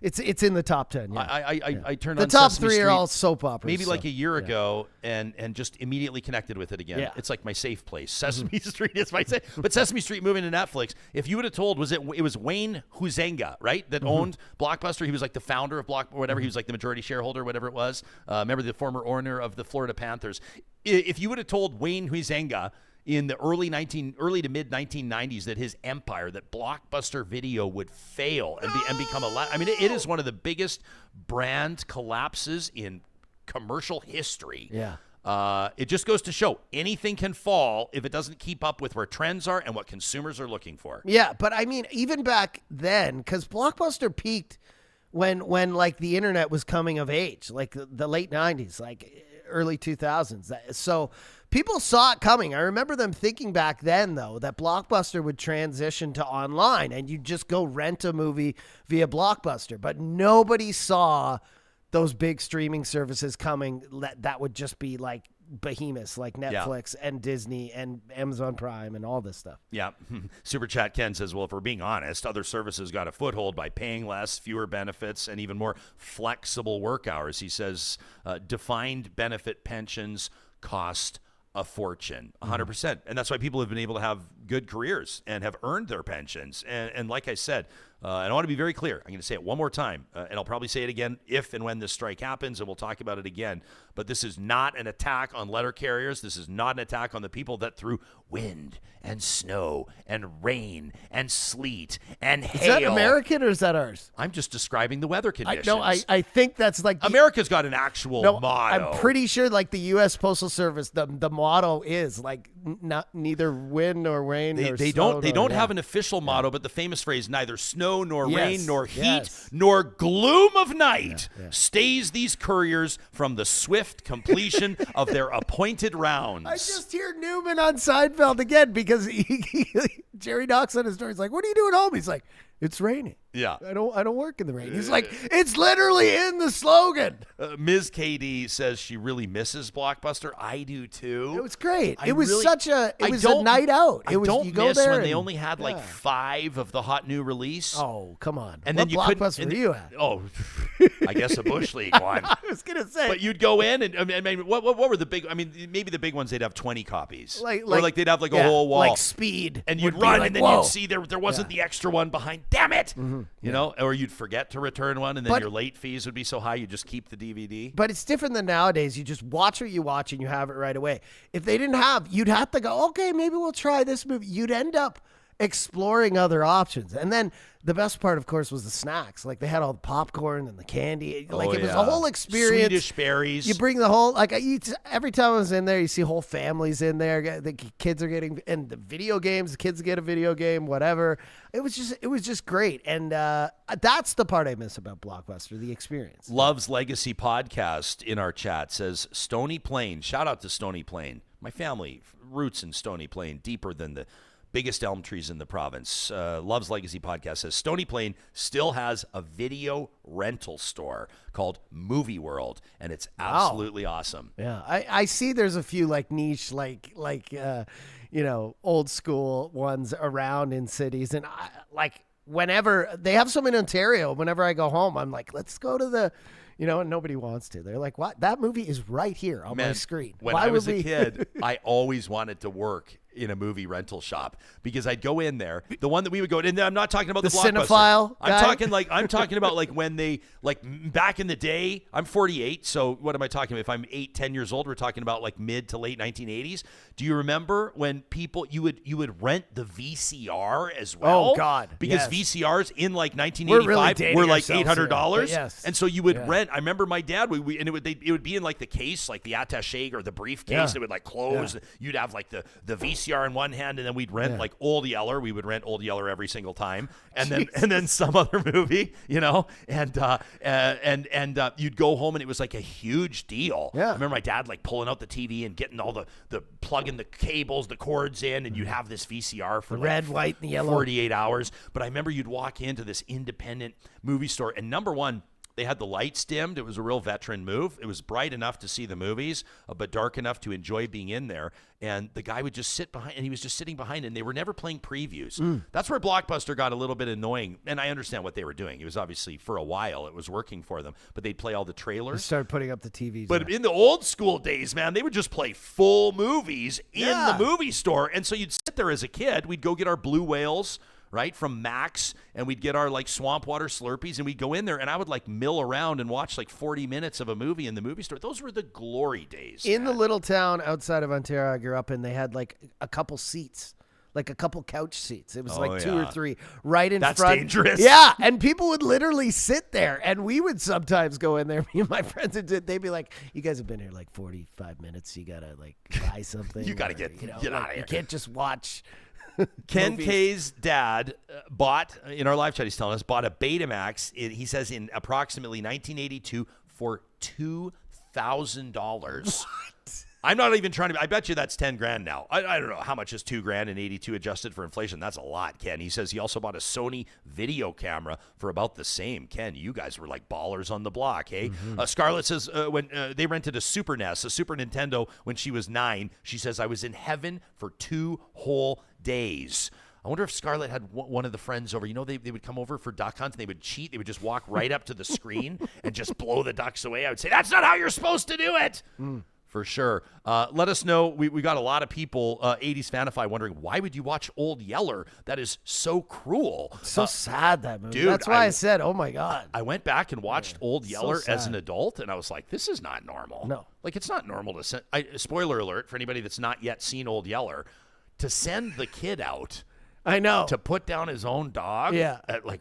it's in the top 10. Yeah. I turned the on top Sesame 3 Street are all soap operas. maybe like a year ago and just immediately connected with it again. Yeah. It's like my safe place. Sesame Street is my safe. But Sesame Street moving to Netflix, if you would have told, it was Wayne Huizenga, right, that owned Blockbuster. He was like the founder of Block or whatever. He was like the majority shareholder, whatever it was. Remember the former owner of the Florida Panthers. If you would have told Wayne Huizenga in the early to mid 1990s that his empire, that Blockbuster Video would fail and become I mean, it is one of the biggest brand collapses in commercial history. Yeah. It just goes to show anything can fall if it doesn't keep up with where trends are and what consumers are looking for. Yeah, but I mean, even back then, because Blockbuster peaked when like the internet was coming of age, like the late 90s, like early 2000s. So people saw it coming. I remember them thinking back then, though, that Blockbuster would transition to online and you'd just go rent a movie via Blockbuster. But nobody saw those big streaming services coming that would just be like behemoths like Netflix and Disney and Amazon Prime and all this stuff. Yeah. Super Chat Ken says, well, if we're being honest, other services got a foothold by paying less, fewer benefits, and even more flexible work hours. He says defined benefit pensions cost a fortune, 100%. And that's why people have been able to have good careers and have earned their pensions. And like I said, and I want to be very clear. I'm going to say it one more time, and I'll probably say it again if and when this strike happens, and we'll talk about it again. But this is not an attack on letter carriers. This is not an attack on the people that through wind and snow and rain and sleet and hail. Is that American or is that ours? I'm just describing the weather conditions. I think that's like America's got an actual motto. I'm pretty sure like the U.S. Postal Service, the motto is like neither wind nor rain. They don't have an official motto, but the famous phrase, neither snow nor rain nor heat nor gloom of night stays these couriers from the swift completion of their appointed rounds. I just hear Newman on Seinfeld again because Jerry knocks on his door. He's like, what are you doing home? He's like, it's raining. Yeah. I don't work in the rain. He's like, it's literally in the slogan. Ms. KD says she really misses Blockbuster. I do too. It was great. It It was was a night out. I It was don't you go miss there when and, they only had like 5 of the hot new release. Oh, come on. And what then you couldn't. Blockbuster were you at? Oh, I guess a Bush League one. I was gonna say. But you'd go in and I mean, what were the big? I mean, maybe the big ones they'd have 20 copies, or like they'd have like a whole wall, like Speed, and you'd would be run, like, and then whoa. you'd see there wasn't the extra one behind. Damn it, you know, or you'd forget to return one, and then your late fees would be so high you just keep the DVD. But it's different than nowadays. You just watch what you watch, and you have it right away. If they didn't have, you'd have to go, okay, maybe we'll try this movie. You'd end up exploring other options. And then the best part, of course, was the snacks. Like they had all the popcorn and the candy. Like it was a whole experience. Swedish berries. You bring the whole, like every time I was in there, you see whole families in there. The kids are getting, and the video games, the kids get a video game, whatever. It was just great. And that's the part I miss about Blockbuster, the experience. Love's Legacy Podcast in our chat says Stony Plain. Shout out to Stony Plain. My family roots in Stony Plain deeper than the biggest elm trees in the province. Love's Legacy Podcast says Stony Plain still has a video rental store called Movie World, and it's absolutely awesome. Yeah, I see there's a few like niche, like old school ones around in cities, and whenever they have some in Ontario, whenever I go home, I'm like, let's go to the. And nobody wants to. They're like, what? That movie is right here on my screen. When I was a kid, I always wanted to work in a movie rental shop because I'd go in there. The one that we would go in there, I'm not talking about the Blockbuster. Cinephile guy? I'm talking about like when they, like back in the day, I'm 48. So what am I talking about? If I'm 8-10 years old, we're talking about like mid to late 1980s. Do you remember when people, you would rent the VCR as well? Oh God. Because yes. VCRs in like 1985 were like $800. Yes. And so you would rent. I remember my dad, and it would be in like the case, like the attaché or the briefcase. It would like close. You'd have like the VCR in one hand, and then we'd rent like Old Yeller. We would rent Old Yeller every single time, and then some other movie, and you'd go home, and it was like a huge deal. Yeah. I remember my dad like pulling out the TV and getting all the plugging the cables, the cords in, and you'd have this VCR for the red, white, and yellow 48 hours. But I remember you'd walk into this independent movie store, and number one, they had the lights dimmed. It was a real veteran move. It was bright enough to see the movies, but dark enough to enjoy being in there. And the guy would just sit behind, and he was just sitting behind, and they were never playing previews. That's where Blockbuster got a little bit annoying. And I understand what they were doing. It was obviously, for a while, it was working for them. But they'd play all the trailers. They started putting up the TVs. But in the old school days, man, they would just play full movies in the movie store. And so you'd sit there as a kid. We'd go get our Blue Whales, right, from Max, and we'd get our like swamp water Slurpees, and we'd go in there, and I would like mill around and watch like 40 minutes of a movie in the movie store. Those were the glory days. In the little town outside of Ontario I grew up in, they had like a couple seats, like a couple couch seats. It was two or three right in front. That's dangerous. Yeah, and people would literally sit there, and we would sometimes go in there. Me and my friends, they'd be like, "You guys have been here like 45 minutes. You gotta like buy something. You gotta get out of here. You can't just watch." Ken K's dad bought, in our live chat, he's telling us, bought a Betamax, he says, in approximately 1982 for $2,000. I'm not even trying to, I bet you that's 10 grand now. I don't know how much is 2 grand in 82 adjusted for inflation. That's a lot, Ken. He says he also bought a Sony video camera for about the same. Ken, you guys were like ballers on the block, hey? Scarlett says when they rented a Super NES, a Super Nintendo, when she was 9, she says, I was in heaven for 2 whole days. I wonder if Scarlett had one of the friends over. They would come over for duck hunts, and they would cheat. They would just walk right up to the screen and just blow the ducks away. I would say, that's not how you're supposed to do it. For sure. Let us know. We got a lot of people, 80s Fanify, wondering, why would you watch Old Yeller? That is so cruel. So sad, that movie. Dude, that's why I said, oh my God. I went back and watched Old Yeller as an adult, and I was like, this is not normal. No. Like, it's not normal to send, spoiler alert for anybody that's not yet seen Old Yeller, to send the kid out. I know. To put down his own dog? Yeah.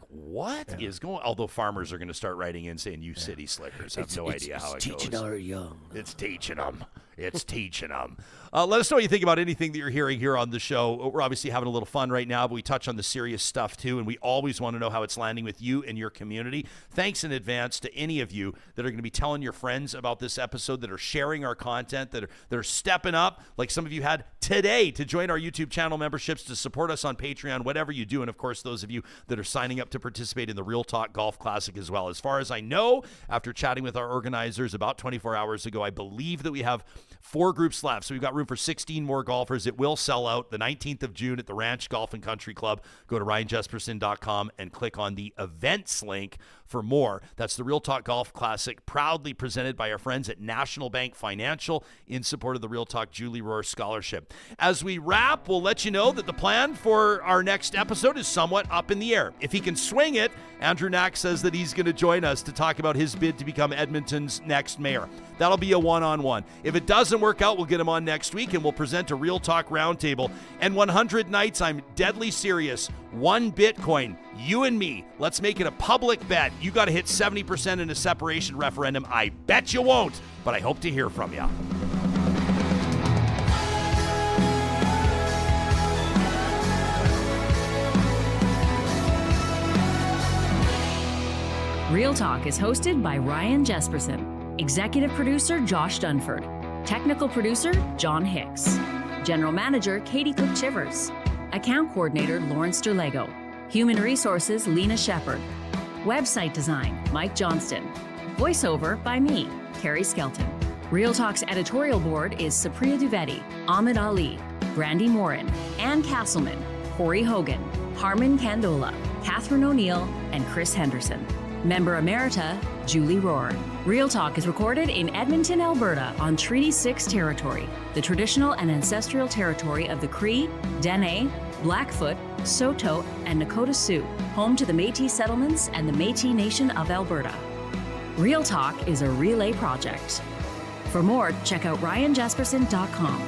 What is going on? Although farmers are going to start writing in saying, you city slickers have no idea how it goes. It's teaching our young. It's teaching them. It's teaching them. Let us know what you think about anything that you're hearing here on the show. We're obviously having a little fun right now, but we touch on the serious stuff too, and we always want to know how it's landing with you and your community. Thanks in advance to any of you that are going to be telling your friends about this episode, that are sharing our content, that are stepping up, like some of you had today, to join our YouTube channel memberships, to support us on Patreon, whatever you do, and of course those of you that are signing up to participate in the Real Talk Golf Classic as well. As far as I know, after chatting with our organizers about 24 hours ago, I believe that we have 4 groups left, so we've got room for 16 more golfers. It will sell out the 19th of June at the Ranch Golf and Country Club. Go to RyanJespersen.com and click on the events link for more. That's the Real Talk Golf Classic, proudly presented by our friends at National Bank Financial in support of the Real Talk Julie Rohr Scholarship. As we wrap, we'll let you know that the plan for our next episode is somewhat up in the air. If he can swing it, Andrew Knack says that he's going to join us to talk about his bid to become Edmonton's next mayor. That'll be a one-on-one. If it doesn't doesn't work out, we'll get him on next week and we'll present a Real Talk Roundtable. And 100 nights, I'm deadly serious. 1 Bitcoin, you and me, let's make it a public bet. You got to hit 70% in a separation referendum. I bet you won't, but I hope to hear from you. Real Talk is hosted by Ryan Jespersen, executive producer Josh Dunford, technical producer John Hicks, general manager Katie Cook-Chivers, account coordinator Lawrence Derlego, human resources Lena Shepard, website design Mike Johnston, voiceover by me, Carrie Skelton. Real Talk's editorial board is Supriya Dwivedi, Ahmed Ali, Brandy Morin, Ann Castleman, Corey Hogan, Harman Kandola, Catherine O'Neill, and Chris Henderson. Member Emerita, Julie Rohr. Real Talk is recorded in Edmonton, Alberta on Treaty 6 territory, the traditional and ancestral territory of the Cree, Dene, Blackfoot, Saulteaux, and Nakota Sioux, home to the Métis settlements and the Métis Nation of Alberta. Real Talk is a relay project. For more, check out ryanjespersen.com.